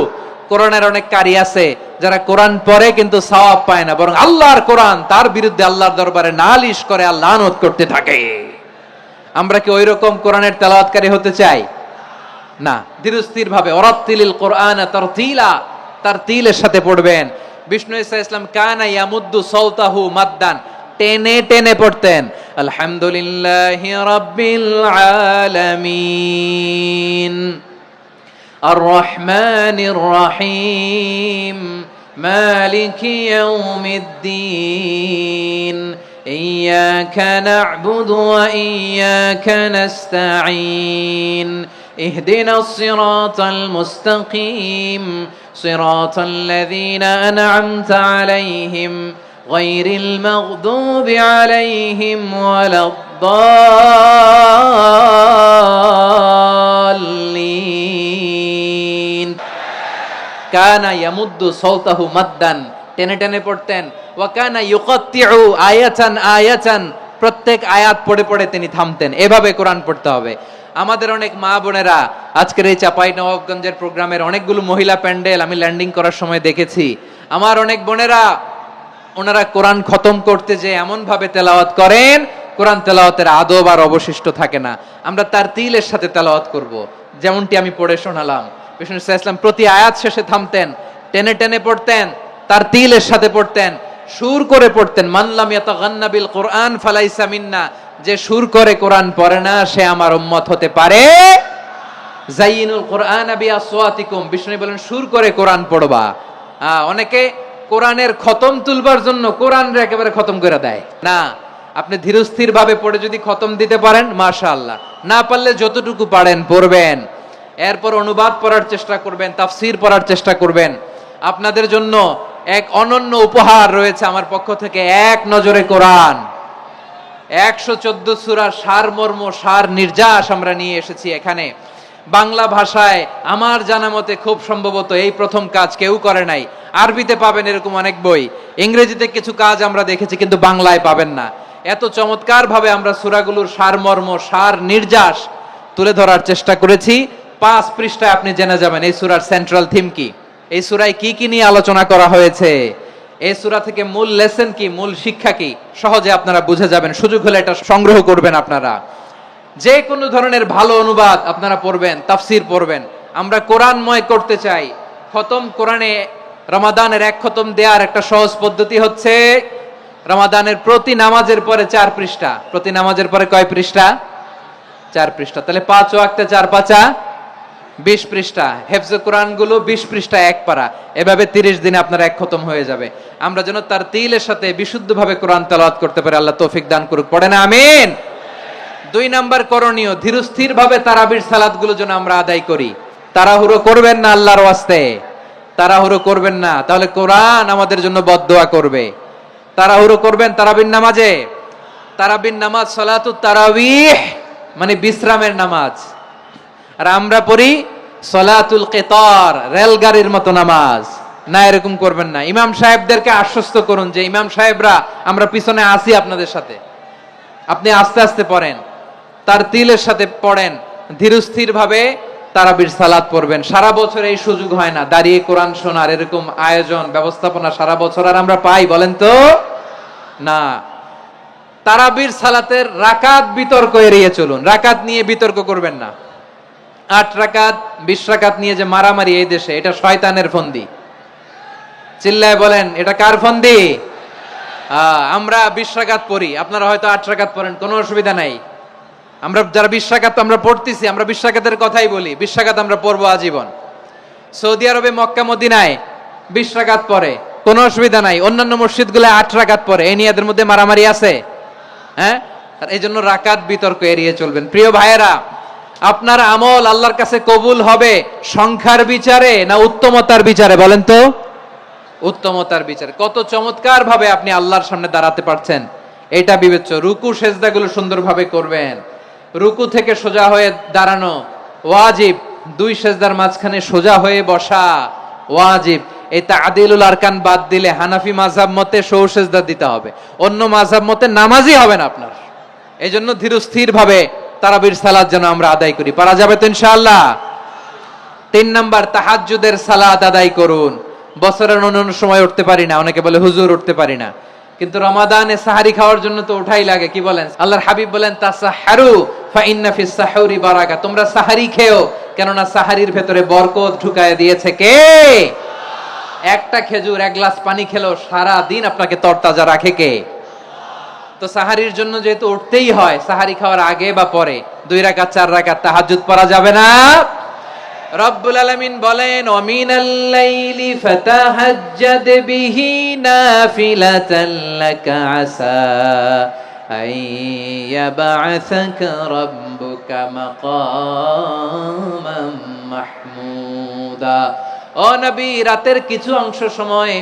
S1: কোরআনের অনেক কারি আছে যারা কোরআন পড়ে কিন্তু সওয়াব পায় না, বরং আল্লাহর কোরআন তার বিরুদ্ধে আল্লাহর দরবারে নালিশ করে আর লানত করতে থাকে। আমরা কি ওইরকম কোরআনের তেলাওয়াতকারী হতে চাই? না। ধীরস্থির ভাবে ওয়ারাত্তিলিল কোরআন তারতিলা, তারতিলের সাথে পড়বেন। বিষ্ণু ঈসা ইসলাম কানা ইয়ামুদ্দু সাওতাহু মাদ্দান, টেনে টেনে পড়তেন। আলহামদুলিল্লাহি রাব্বিল আলামিন আর রহমানির রহিম মালিকি ইয়াউমিদ্দিন ইয়্যাকা না'বুদু ওয়া ইয়্যাকা নাস্তাঈন ইহদিনাস সিরাতাল মুস্তাকিম সিরাতাল লাযীনা আন'আমতা আলাইহিম গায়রিল মাগদুবি আলাইহিম ওয়ালাদ-দাল্লিন। কানা ইয়ামুদ্দু সাওতাহু মাদ্দান, টেনে টেনে পড়তেন। ওয়া কানা ইউকাত্তিউ আয়াতান আয়াতান, প্রত্যেক আয়াত পড়ে পড়ে তিনি থামতেন। এভাবে কোরআন পড়তে হবে। আমাদের অনেক মা বোনেরা আজকের এই চাঁপাইনবাবগঞ্জের প্রোগ্রামের অনেকগুলো মহিলা প্যান্ডেল আমি ল্যান্ডিং করার সময় দেখেছি। আমার অনেক বোনেরা ওনারা কোরআন খতম করতে যে এমন ভাবে তেলাওয়াত করেন, কোরআন তেলাওয়াতের আদব আর অবশিষ্ট থাকে না। আমরা তারতিলের সাথে তেলাওয়াত করব, যেমনটি আমি পড়ে শোনালাম। বিষ্ণু ইসলাম প্রতি আয়াত শেষে থামতেন, টেনে টেনে পড়তেন, তারতিলের সাথে পড়তেন, সুর করে পড়তেন। মানলাম ইয়াতাগান্না বিল কোরআন ফালাইসা মিন্না, যে সুর করে কোরআন পড়ে না সে আমার উম্মত হতে পারে। জাইয়িনুল কোরআন বিআসওয়াতিকুম, বিষ্ণু বলেন সুর করে কোরআন পড়বা। অনেকে কোরআনের খতম তুলবার জন্য কোরআনরে একেবারে খতম করে দেয় না। আপনি ধীরস্থির ভাবে পড়ে যদি খতম দিতে পারেন মাশাআল্লাহ, না পারলে যতটুকু পারেন পড়বেন। এরপর অনুবাদ পড়ার চেষ্টা করবেন, তাফসীর পড়ার চেষ্টা করবেন। আপনাদের জন্য এক অনন্য উপহার রয়েছে আমার পক্ষ থেকে, এক নজরে কোরআন। 114 সূরার সারমর্ম, সার নির্যাস আমরা নিয়ে এসেছি এখানে। বাংলা ভাষায় আমার জানা মতে খুব সম্ভবত এই প্রথম কাজ কেউ করে নাই। আরবিতে পাবেন এরকম অনেক বই, ইংরেজিতে কিছু কাজ আমরা দেখেছি, কিন্তু বাংলায় পাবেন না। এত চমৎকার ভাবে আমরা সূরাগুলোর সারমর্ম, সার নির্যাস তুলে ধরার চেষ্টা করেছি। 5 পৃষ্ঠায় আপনি জেনে যাবেন এই সূরার সেন্ট্রাল থিম কি, এই সূরায় কি কি নিয়ে আলোচনা করা হয়েছে, এই সূরা থেকে মূল লেসন কি, মূল শিক্ষা কি, সহজে আপনারা বুঝে যাবেন। সুযোগ হলে এটা সংগ্রহ করবেন আপনারা। যে কোনো ধরনের ভালো অনুবাদ আপনারা পড়বেন, তাফসীর পড়বেন। আমরা কোরআনময় করতে চাই। খতম কোরআনে রমাদানের 1 খতম দেওয়ার একটা সহজ পদ্ধতি হচ্ছে রমাদানের প্রতি নামাজের পরে 4 পৃষ্ঠা। প্রতি নামাজের পরে কয় পৃষ্ঠা? 4 পৃষ্ঠা। তাহলে 5 ওয়াক্তে 4 পাঁচা 20 পৃষ্ঠা। হেফজে কোরআন গুলো 20 পৃষ্ঠা এক পারা। এভাবে 30 দিনে আপনার 1 খতম হয়ে যাবে। আমরা যেন তারতিলের সাথে বিশুদ্ধভাবে কোরআন তেলাওয়াত করতে পারি, আল্লাহ তৌফিক দান করুক। পড়েন আমিন। 2 নাম্বার করণীয়, ধীরস্থির ভাবে তারাবির সালাতগুলো যেন আমরা আদায় করি। তাড়াহুড়ো করবেন না আল্লাহর ওয়াস্তে, তাড়াহুড়ো করবেন না, তাহলে কোরআন আমাদের জন্য বদদোয়া করবে। তাড়াহুড়ো করবেন তারাবির নামাজে। তারাবির নামাজ সালাতুত তারাবিহ মানে বিশ্রামের নামাজ। আর আমরা পড়ি সালাতুল কিতার, রেলগাড়ির মতো নামাজ। না, এরকম করবেন না। ইমাম সাহেবদেরকে আশ্বস্ত করুন যে ইমাম সাহেবরা আমরা পিছনে আসি আপনাদের সাথে, আপনি আস্তে আস্তে পড়েন, তারতিলের সাথে পড়েন, ধীরস্থির ভাবে তারাবির সালাত পড়বেন। সারা বছর এই সুযোগ হয় না দাঁড়িয়ে কোরআন শোনার, এরকম আয়োজন ব্যবস্থাপনা সারা বছর আর আমরা পাই বলেন তো না। তারাবির সালাতের রাকাত বিতর্ক এড়িয়ে চলুন। রাকাত নিয়ে বিতর্ক করবেন না। 8 রাকাত 20 রাকাত নিয়ে যে মারামারি এই দেশে, এটা শয়তানের ফন্দি। চিল্লায় বলেন এটা কার ফন্দি? আমরা 20 রাকাত পড়ি, আপনারা হয়তো 8 রাকাত পড়েন, কোনো অসুবিধা নাই। আমরা যারা 20 রাকাত আমরা পড়তেছি, আমরা 20 রাকাতের কথাই বলি। 20 রাকাত আমরা পড়বো আজীবন। সৌদি আরবে মক্কা মদিনায় 20 রাকাত পড়ে, কোনো অসুবিধা নাই। অন্যান্য মসজিদগুলো 8 রাকাত পড়ে। এই নিয়ে এদের মধ্যে মারামারি আছে? হ্যাঁ, আর এই জন্য রাকাত বিতর্ক এড়িয়ে চলবেন। প্রিয় ভাইয়েরা, আপনার আমল আল্লাহর কাছে কবুল হবে সংখ্যার বিচারে না উত্তমতার বিচারে? বলেন তো। উত্তমতার বিচারে। কত চমৎকার ভাবে আপনি আল্লাহর সামনে দাঁড়াতে পারছেন এটা বিবেচ্য। রুকু সেজদাগুলো সুন্দরভাবে করবেন। রুকু থেকে সোজা হয়ে দাঁড়ানো ওয়াজিব। 2 সেজদার মাঝখানে সোজা হয়ে বসা ওয়াজিব। এই তা'দিলুল আরকান বাদ দিলে হানাফি মাযহাব মতে সৌ সেজদা দিতে হবে, অন্য মাযহাব মতে নামাজই হবে না আপনার। এই জন্য ধীরস্থির ভাবে তারাবির সালাত যেন আমরা আদায় করি। পারা যাবে তো ইনশাআল্লাহ? তিন নাম্বার, তাহাজ্জুদের সালাত আদায় করুন। বছরের অন্য সময় উঠতে পারি না, অনেকে বলে হুজুর উঠতে পারি না, কিন্তু রমাদানে সাহারি খাওয়ার জন্য তো উঠাই লাগে। কি বলেন? আল্লাহর হাবিব বলেন তাসাহারু ফা ইন্না ফিস সাহুরি বারাকা, তোমরা সাহারি খেও, কেননা সাহারির ভেতরে বরকত ঢুকায় দিয়েছে কে? একটা খেজুর, এক গ্লাস পানি খেলেও সারা দিন আপনাকে তরতাজা রাখে কে? তো সাহারির জন্য যেহেতু উঠতেই হয়, সাহারি খাওয়ার আগে বা পরে 2 রাকাত 4 রাকাত তাহাজ্জুদ পড়া যাবে না? রব্বুল আলামিন বলেন ওয়ামিনাল লাইলি ফাতাহাজ্জাদ বিহি নাফিলাতান লাকা আসা আইয়াবআসাকা রাব্বুকা মাকামান মাহমুদা। ও নবী, রাতের কিছু অংশ সময়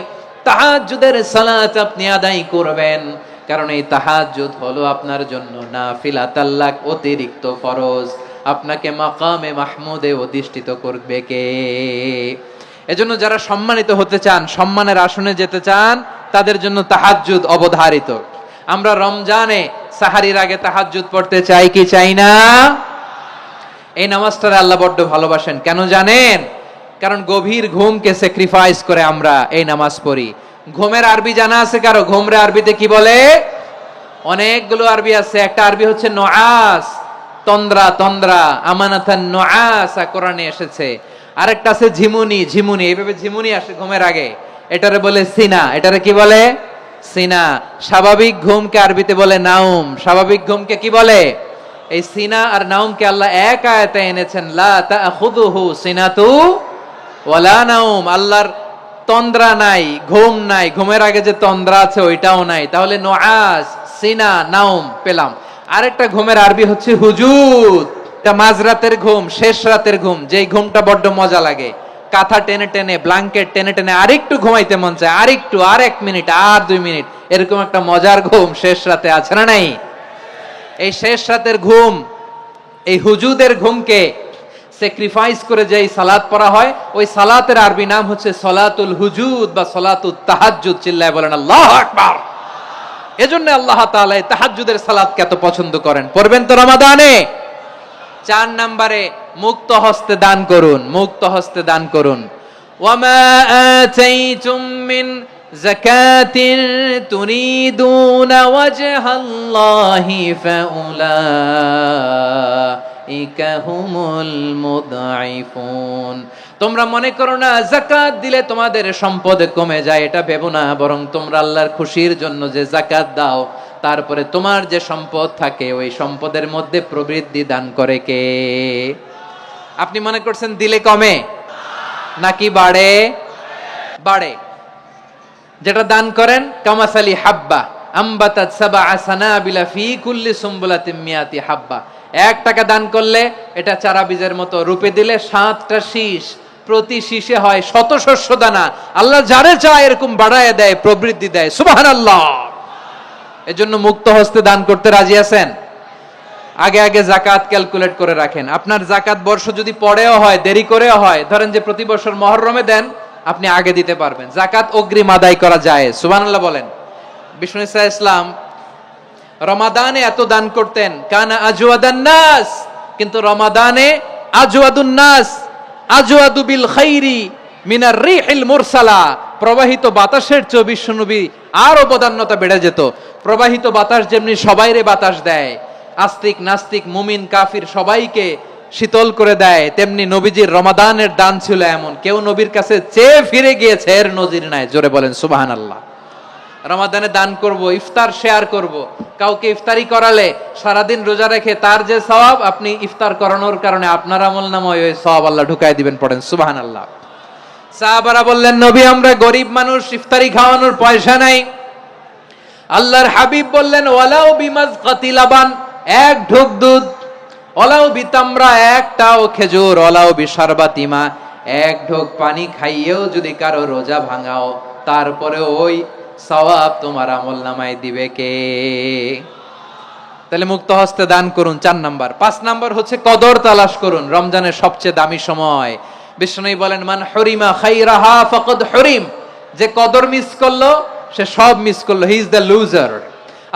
S1: তাহাজ্জুদের সালাত আপনি আদায় করবেন, কারণ এই তাহাজ্জুদ হলো আপনার জন্য নাফিলাতাল লাক, অতিরিক্ত ফরজ। আপনাকে মাকামে মাহমুদে অধিষ্ঠিত করবে কে? এজন্য যারা সম্মানিত হতে চান, সম্মানের আসনে যেতে চান, তাদের জন্য তাহাজ্জুদ অবধারিত। আমরা রমজানে সাহারির আগে তাহাজ্জুদ পড়তে চাই কি চাই না? এই নামাজটারে আল্লাহ বড্ড ভালোবাসেন। কেন জানেন? কারণ গভীর ঘুমকে স্যাক্রিফাইস করে আমরা এই নামাজ পড়ি। ঘুমের আরবি জানা আছে কারো? ঘুমরে আরবিতে কি বলে? অনেকগুলো আরবি আছে। একটা আরবি হচ্ছে নুআস, তন্দ্রা, তন্দ্রা, আমানাতান নুআসা কোরআনে এসেছে। আরেকটা আছে ঝিমুনি, ঝিমুনি, এইভাবে ঝিমুনি আসে ঘুমের আগে, এটারে বলে সিনা। এটারে কি বলে? সিনা। স্বাভাবিক ঘুমকে আরবিতে বলে নাউম। স্বাভাবিক ঘুমকে কি বলে? এই সিনা আর নাউমকে আল্লাহ এক আয়াতে এনেছেন, লা তাখুযুহু সিনাতু ওয়ালা নাউম। আল্লাহর তন্দ্রা নাই, ঘুম নাই, ঘুমের আগে যে তন্দ্রা আছে ওইটাও নাই। তাহলে নুআস, সিনা, নাউম পেলাম। আরেকটা ঘুমের আরবি হচ্ছে হুজুদ। এটা মাঝরাতের ঘুম, শেষ রাতের ঘুম, যেই ঘুমটা বড্ড মজা লাগে। কাঁথা টেনে টেনে, ব্ল্যাঙ্কেট টেনে টেনে আরেকটু ঘুমাইতে মন চায়, আরেকটু, আর 1 মিনিট, আর 2 মিনিট, এরকম একটা মজার ঘুম শেষ রাতে আছে না নাই? এই শেষ রাতের ঘুম, এই হুজুদের ঘুমকে স্যাক্রিফাইস করে যে সালাত পড়া হয়, ওই সালাতের আরবি নাম হচ্ছে সলাতুল হুজুদ বা সলাতুত তাহাজ্জুদ। চিল্লায় বলেন আল্লাহু আকবার। এজন্য আল্লাহ তাআলা এই তাহাজ্জুদের সালাতকে এত পছন্দ করেন। পড়বেন তো রমাদানে। 4 নম্বরে মুক্ত হস্তে দান করুন, মুক্ত হস্তে দান করুন। ওয়ামা আতাইতুম মিন যাকাতিন তুরিদুনা ওয়াজহাল্লাহি ফাউলাইকা হুমুল মুদঈফুন। তোমরা মনে করো না যাকাত দিলে তোমাদের সম্পদ কমে যায়, এটা ভেবো না। বরং তোমরা আল্লাহর খুশির জন্য যে যাকাত দাও, তারপরে তোমার যে সম্পদ থাকে ওই সম্পদের মধ্যে প্রবৃদ্ধি দান করে কে? আপনি মনে করছেন দিলে কমে নাকি বাড়ে? বাড়ে। যেটা দান করেন, কামাসালি হাব্বা আম্বাতাত সাবআ সানাবিলা ফি কুল্লি সুমবুলাতিন মিয়াতি হাব্বা। 1 টাকা দান করলে এটা চারা বীজের মতো, রূপে দিলে 7টা শীষ, প্রতি শীষে হয় 100 শস্য দানা। আল্লাহ যারে চায় এরকম বাড়ায় দেয়, প্রবৃদ্ধি দেয়। সুবহানাল্লাহ। এজন্য মুক্ত হস্তে দান করতে রাজি আছেন? আগে আগে যাকাত ক্যালকুলেট করে রাখেন। আপনার যাকাত বর্ষ যদি পরেও হয়, দেরি করেও হয়, ধরেন যে প্রতি বছর মুহররমে দেন, আপনি আগে দিতে পারবেন। যাকাত অগ্রিম আদায় করা যায়। সুবহানাল্লাহ বলেন। বিষ্ণু ইসা ইসলাম রমাদানে এত দান করতেন, কানা আজওয়াদান নাস, কিন্তু রমাদানে আজওয়াদুন নাস আজওয়াদু বিল খাইরি মিনার রিহিল মুরসালা। প্রবাহিত বাতাসের চেয়ে বিশ্বনবী আরো বদান্যতা বেড়ে যেত। প্রবাহিত বাতাস যেমনি সবাইরে বাতাস দেয়, আস্তিক নাস্তিক মুমিন কাফির সবাইকে শীতল করে দেয়, তেমনি নবীজির রমাদানের দান ছিল এমন, কেউ নবীর কাছে চেয়ে ফিরে গিয়েছে এর নজির নাই। জোরে বলেন সুবহানাল্লাহ। রমাদানে দান করব, ইফতার শেয়ার করব। কাউকে ইফতারি করালে সারাদিন রোজা রেখে তার যে সওয়াব, আপনি ইফতার করানোর কারণে আপনার আমলনামায় ওই সওয়াব আল্লাহ ঢুকায় দিবেন। পড়েন সুবহানাল্লাহ। সাহাবারা বললেন, নবী আমরা গরিব মানুষ, ইফতারি খাওয়ানোর পয়সা নাই। আল্লাহর হাবিব বললেন, ওয়ালাউ বিমাজকাতি লাবান, 1 ঢোক দুধ, ওয়ালাউ বিতামরা, 1টাও খেজুর, ওয়ালাউ বিশারবাতিমা, 1 ঢোক পানি খাইয়েও যদি কারো রোজা ভাঙাও, তারপরে ওই সওয়াব তোমার আমলনামায় দিবে কে? তাহলে মুক্ত হস্তে দান করুন 4 নাম্বার। 5 নাম্বার হচ্ছে কদর তালাশ করুন। রমজানের সবচেয়ে দামি সময়। বিষ্ণু বলেন, মান হুরিমা খাইরাহা ফাকাদ হুরিম, যে কদর মিস করলো সে সব মিস করলো, হি ইজ দ্য লুজার।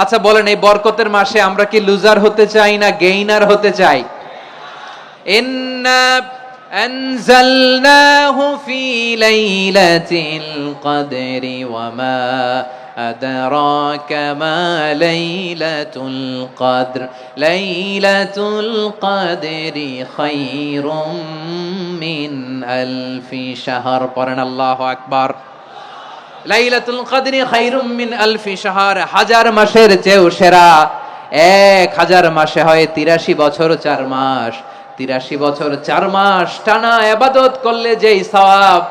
S1: আচ্ছা বলেন, এই বরকতের মাসে আমরা কি লুজার হতে চাই না গেইনার হতে চাই? ইন্না আনজালনাহু ফি লাইলাতিল কদরি ওয়া মা আদরাকা মা লাইলাতুল কদর লাইলাতুল কদরি খায়রুম মিন আলফি শাহর। পড়েন আল্লাহু আকবার। লাইলাতুল কদরি খায়রুম মিন আলফি শাহর, হাজার মাসের চেয়েও সেরা। 1000 মাসে হয় 83 বছর 4 মাস। 83 বছর 4 মাস টানা ইবাদত করলে যেই সওয়াব,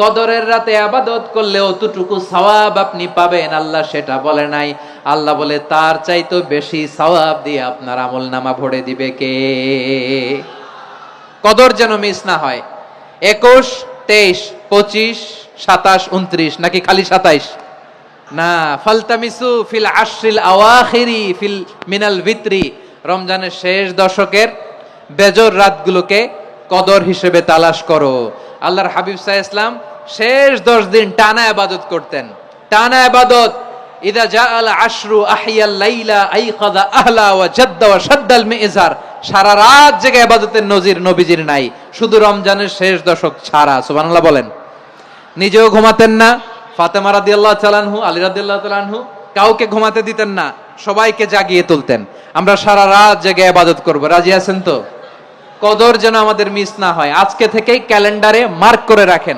S1: কদরের রাতে ইবাদত করলে অতটুকু সওয়াব আপনি পাবেন, আল্লাহ সেটা বলে নাই। আল্লাহ বলে তার চাইতে বেশি সওয়াব দিয়ে আপনার আমলনামা ভরে দিবে কে? কদর যেন মিস না হয়। 21, 23, 25, 27, 29 নাকি খালি 27? না, ফালতামিসু ফিল আশরিল আওয়াখিরি ফিল মিনাল ভিতরি, রমজানের শেষ দশকের বেজর রাতগুলোকে কদর হিসেবে তালাশ করো। আল্লাহর হাবিব সাল্লাল্লাহু আলাইহি ওয়াসাল্লাম শেষ 10 দিন টানা ইবাদত করতেন, টানা ইবাদত। ইদা জাআল আশরু আহিয়াল লাইলা আইকাযা আহলা ওয়া জাদ্দা ওয়া শাদ্দাল মিজার, সারা রাত জেগে ইবাদতের নজির নবীজির নাই, শুধু রমজানের শেষ দশক ছাড়া। সুবহানাল্লাহ বলেন। নিজেও ঘুমাতেন না, ফাতেমা রাদিয়াল্লাহু তাআলা আনহু, আলী রাদিয়াল্লাহু তাআলা আনহু কাউকে ঘুমাতে দিতেন না, সবাইকে জাগিয়ে তুলতেন। আমরা সারা রাত জেগে ইবাদত করব, রাজি আছেন তো? কদর যেন আমাদের মিস না হয়। আজকে থেকেই ক্যালেন্ডারে মার্ক করে রাখেন,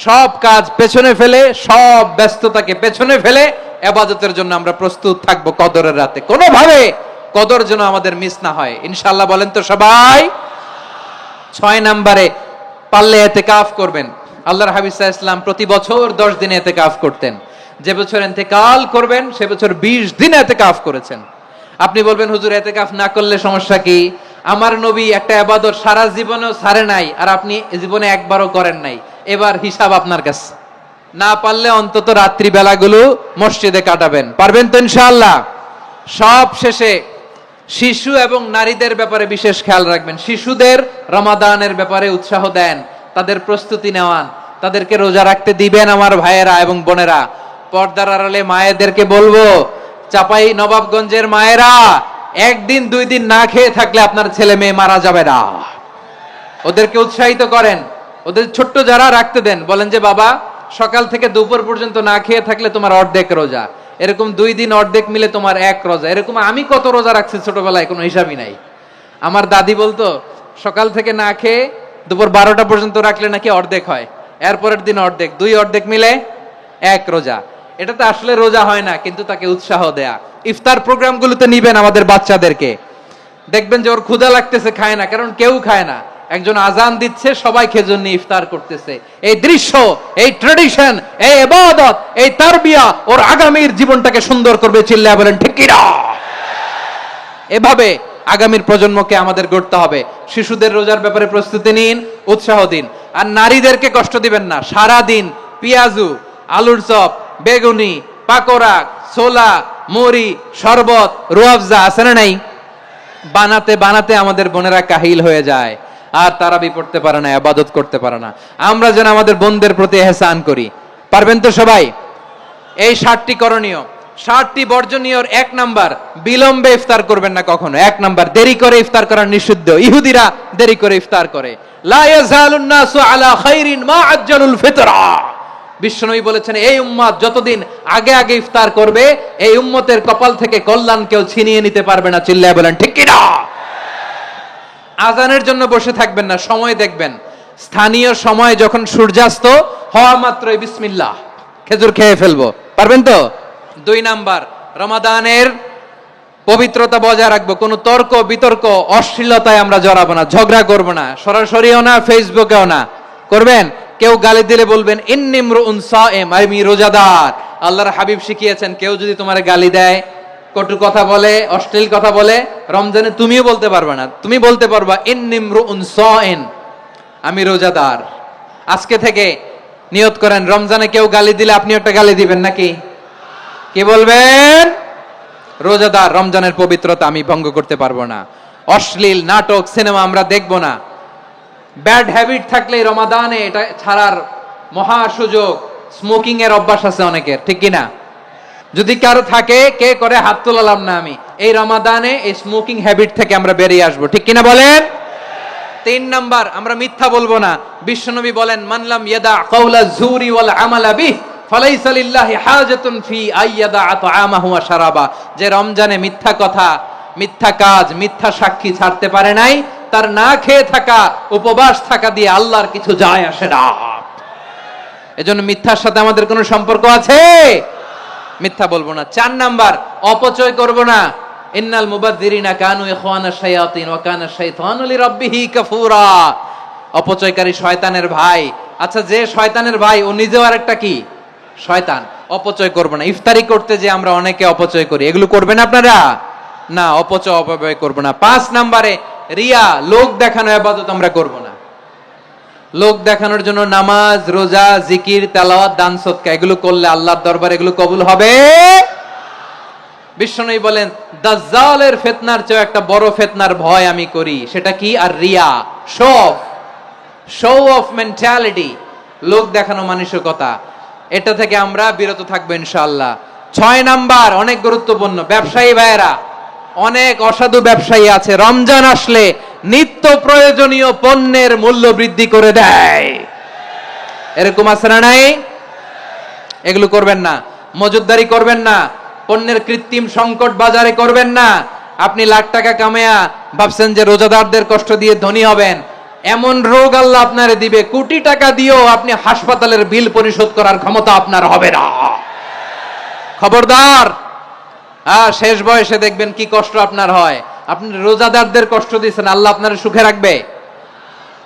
S1: সব কাজ পেছনে ফেলে, সব ব্যস্ততাকে পেছনে ফেলে ইবাদতের জন্য আমরা প্রস্তুত থাকবো কদরের রাতে। কোনোভাবে কদর যেন আমাদের মিস না হয়, ইনশাআল্লাহ। বলেন তো সবাই। 6 নম্বরে পারলে ইতিকাফ করবেন। আল্লাহর হাবিব সাল্লাল্লাহু আলাইহি ওয়াসাল্লাম প্রতি বছর 10 দিন ইতিকাফ করতেন। যে বছর ইন্তেকাল করবেন সে বছর 20 দিন ইতিকাফ করেছেন। আপনি বলবেন হুজুর ইতিকাফ না করলে সমস্যা কি? আমার নবী একটা ইবাদত সারা জীবনেও ছাড়ে নাই, আর আপনি জীবনে একবারও করেন নাই। এবার হিসাব আপনার কাছে। না পারলে অন্তত রাত্রি বেলাগুলো মসজিদে কাটাবেন, পারবেন তো ইনশাআল্লাহ? সব শেষে শিশু এবং নারীদের ব্যাপারে বিশেষ খেয়াল রাখবেন। শিশুদের রমাদানের ব্যাপারে উৎসাহ দেন, তাদের প্রস্তুতি নেওয়ান, তাদেরকে রোজা রাখতে দিবেন। আমার ভাইয়েরা এবং বোনেরা, পর্দার আড়ালে মায়েদেরকে বলবো, চাপাই নবাবগঞ্জের মায়েরা, 1 দিন 2 দিন না খেয়ে থাকলে আপনার ছেলে মেয়ে মারা যাবে না। ওদেরকে উৎসাহিত করেন, ওদের ছোট্ট যারা রাখতে দেন, বলেন যে বাবা সকাল থেকে দুপুর পর্যন্ত না খেয়ে থাকলে তোমার অর্ধেক রোজা, এরকম 2 দিন অর্ধেক মিলে তোমার 1 রোজা। এরকম আমি কত রোজা রাখছি ছোটবেলায় কোনো হিসাবই নাই। আমার দাদি বলতো সকাল থেকে না খেয়ে দুপুর 12টা পর্যন্ত রাখলে নাকি অর্ধেক হয়, এরপরের দিন অর্ধেক, 2 অর্ধেক মিলে 1 রোজা। এটা তো আসলে রোজা হয় না, কিন্তু তাকে উৎসাহ দেয়া। ইফতার প্রোগ্রামগুলোতে নিবেন আমাদের বাচ্চাদেরকে, দেখবেন যে ওর ক্ষুধা লাগতেছে, খায় না, কারণ কেউ খায় না। একজন আজান দিচ্ছে, সবাই খেজুর নিয়ে ইফতার করতেছে। এই দৃশ্য, এই ট্রেডিশন, এই ইবাদত, এই তারবিয়া ওর আগামীর জীবনটাকে সুন্দর করবে। চিল্লায়া বলেন ঠিক কি না? এভাবে আগামীর প্রজন্মকে আমাদের গড়তে হবে। শিশুদের রোজার ব্যাপারে প্রস্তুতি নিন, উৎসাহ দিন। আর নারীদেরকে কষ্ট দিবেন না। সারা দিন পেঁয়াজু, আলুর চপ, বেগুনি, পাকোড়া, ছোলা, মুড়ি, শরবত, রুয়াবজা আছে না নাই, বানাতে বানাতে আমাদের বোনেরা কাহিল হয়ে যায়, আর তারাবি পড়তে পারে না, ইবাদত করতে পারে না। আমরা যেন আমাদের বোনদের প্রতি ইহসান করি। পারবেন তো সবাই? এই 7টি করণীয়, 7টি বর্জনীয়। 1 নাম্বার, বিলম্বে ইফতার করবেন না কখনো। 1 নাম্বার, দেরি করে ইফতার করা নিষিদ্ধ। ইহুদিরা দেরি করে ইফতার করে। লা ইয়াজালুন নাসু আলা খাইরিন মা আজ্জালুল ফিতরা। বিশ্বনবী বলেছেন এই উম্মত যতদিন আগে আগে ইফতার করবে, এই উম্মতের কপাল থেকে কল্যাণ কেউ ছিনিয়ে নিতে পারবে না। চিল্লায় বলেন ঠিক কি না? আজানের জন্য বসে থাকবেন না, সময় দেখবেন। স্থানীয় সময় যখন সূর্যাস্ত হওয়া মাত্রই বিসমিল্লাহ, খেজুর খেয়ে ফেলবো। পারবেন তো? 2 নাম্বার, রমাদানের পবিত্রতা বজায় রাখবো। কোনো তর্ক বিতর্ক অশ্লীলতায় আমরা জড়াবো না, ঝগড়া করবো না, সরাসরিও না, ফেসবুকেও না। করবেন? কেউ গালি দিলে বলবেন ইন্নিমরুন সায়েম, আমি রোজাদার। আল্লাহর হাবিব শিখিয়েছেন কেউ যদি তোমার গালি দেয়, কটু কথা বলে, অশ্লীল কথা বলে, রমজানে তুমিও বলতে পারবে না। তুমি বলতে পারবা ইন্নিমরুন সায়েম, আমি রোজাদার। আজকে থেকে নিয়ত করেন, রমজানে কেউ গালি দিলে আপনি একটা গালি দিবেন নাকি? কি বলবেন? রোজাদার, রমজানের পবিত্রতা আমি ভঙ্গ করতে পারবো না। অশ্লীল নাটক, সিনেমা আমরা দেখবো না। ব্যাড হ্যাবিট থাকলে রমাদানে এটা ছাড়ার মহা সুযোগ। স্মোকিং এর অভ্যাস আছে অনেকের, ঠিক কি না? যদি কারো থাকে, কে করে হাত তোলালাম না আমি। এই রমাদানে এই স্মোকিং হ্যাবিট থেকে আমরা বেরিয়ে আসবো, ঠিক কিনা বলেন? 3 নাম্বার, আমরা মিথ্যা বলবো না। বিশ্বনবী বলেন, মানলাম ইয়াদা কাওলা যুরি ওয়াল আমালা বিহ ফালাইসা লিল্লাহি হাজাতুন ফি আইয়াদা আতআমাহু ওয়া শারাবা। যে রমজানে মিথ্যা কথা, মিথ্যা কাজ, মিথ্যা সাক্ষী ছাড়তে পারে নাই, তার না খেয়ে থাকা, উপবাস থাকা দিয়ে আল্লাহর কিছু যায় আসে না। এজন্য মিথ্যার সাথে আমাদের কোনো সম্পর্ক আছে? মিথ্যা বলবো না। 4 নাম্বার, অপচয় করব না। ইন্নাল মুবাযযিরিনা কানু ইখওয়ানাশ শায়াতিন ওয়া কানা শাইতানু লিরাব্বিহি কাফুরা। অপচয়কারী শয়তানের ভাই। আচ্ছা, যে শয়তানের ভাই ও নিজেও আরেকটা কি? শয়তান। অপচয় করব না। ইফতারি করতে যে আমরা অনেকে অপচয় করি, এগুলো করবেন আপনারা? না, অপচয় করব না। 5 নাম্বারে, রিয়া, লোক দেখানো ইবাদত আমরা করব না। লোক দেখানোর জন্য নামাজ, রোজা, জিকির, তেলাওয়াত, দান সদকা এগুলো করলে আল্লাহর দরবারে এগুলো কবুল হবে? বিশ্বনবী বলেন, দাজ্জালের ফিতনার চেয়ে একটা বড় ফিতনার ভয় আমি করি, সেটা কি? আর রিয়া, শো অফ মেন্টালিটি, লোক দেখানো মানসিকতা। এটা থেকে আমরা বিরত থাকবো ইনশাআল্লাহ। 6 নাম্বার, অনেক গুরুত্বপূর্ণ, ব্যবসায়ী ভাইয়েরা, অনেক অসাধু ব্যবসায়ী আছে রমজান আসলে নিত্য প্রয়োজনীয় পণ্যের মূল্য বৃদ্ধি করে দেয়। এরকম আছে না নাই? এগুলো করবেন না। মজুদদারি করবেন না। পণ্যের কৃত্রিম সংকট বাজারে করবেন না। আপনি লাখ টাকা কামায়া ভাবছেন যে রোজাদারদের কষ্ট দিয়ে ধনী হবেন, এমন রোগ আল্লাহ আপনারে দিবে, কোটি টাকা দিয়েও আপনি হাসপাতালের বিল পরিশোধ করার ক্ষমতা আপনার হবে না। খবরদার। শেষ বয়সে দেখবেন কি কষ্ট আপনার হয়। আপনি রোজাদারদের কষ্ট দিচ্ছেন, আল্লাহ আপনার সুখে রাখবে?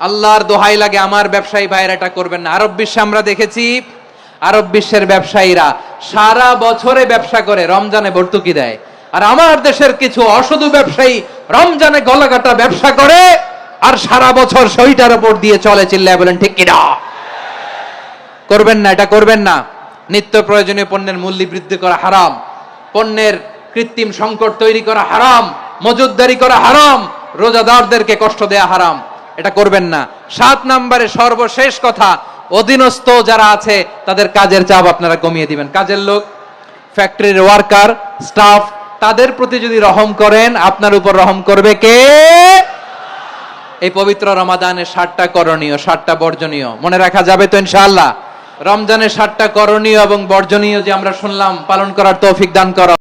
S1: আল্লাহর দোহাই লাগে, আমার ব্যবসায়ী ভাইয়েরা এটা করবেন না। আরব বিশ্বে আমরা দেখেছি, আরব বিশ্বের ব্যবসায়ীরা সারা বছরে ব্যবসা করে, রমজানে ভর্তুকি দেয়। আর আমার দেশের কিছু অসাধু ব্যবসায়ী রমজানে গলাকাটা ব্যবসা করে আর সারা বছর সইটার উপর দিয়ে চলে। চিল্লায় বলেন ঠিক কিনা? করবেন না, এটা করবেন না। নিত্য প্রয়োজনীয় পণ্যের মূল্য বৃদ্ধি করা হারাম, পণ্যের কৃত্রিম সংকট তৈরি করা হারাম, মজুদদারি করা হারাম, রোজাদারদেরকে কষ্ট দেয়া হারাম, এটা করবেন না। 7 নম্বরে সর্বশেষ কথা, অধীনস্থ যারা আছে তাদের কাজের চাপ আপনারা কমিয়ে দিবেন। কাজের লোক, ফ্যাক্টরির ওয়ার্কার, স্টাফ, তাদের প্রতি যদি রহম করেন, আপনার উপর রহম করবে কে? এই পবিত্র রমাদানের 7টা করণীয়, 7টা বর্জনীয় মনে রাখা যাবে তো ইনশাআল্লাহ? রমজানের 7টা করণীয় এবং বর্জনীয় যে আমরা শুনলাম, পালন করার তৌফিক দান করো।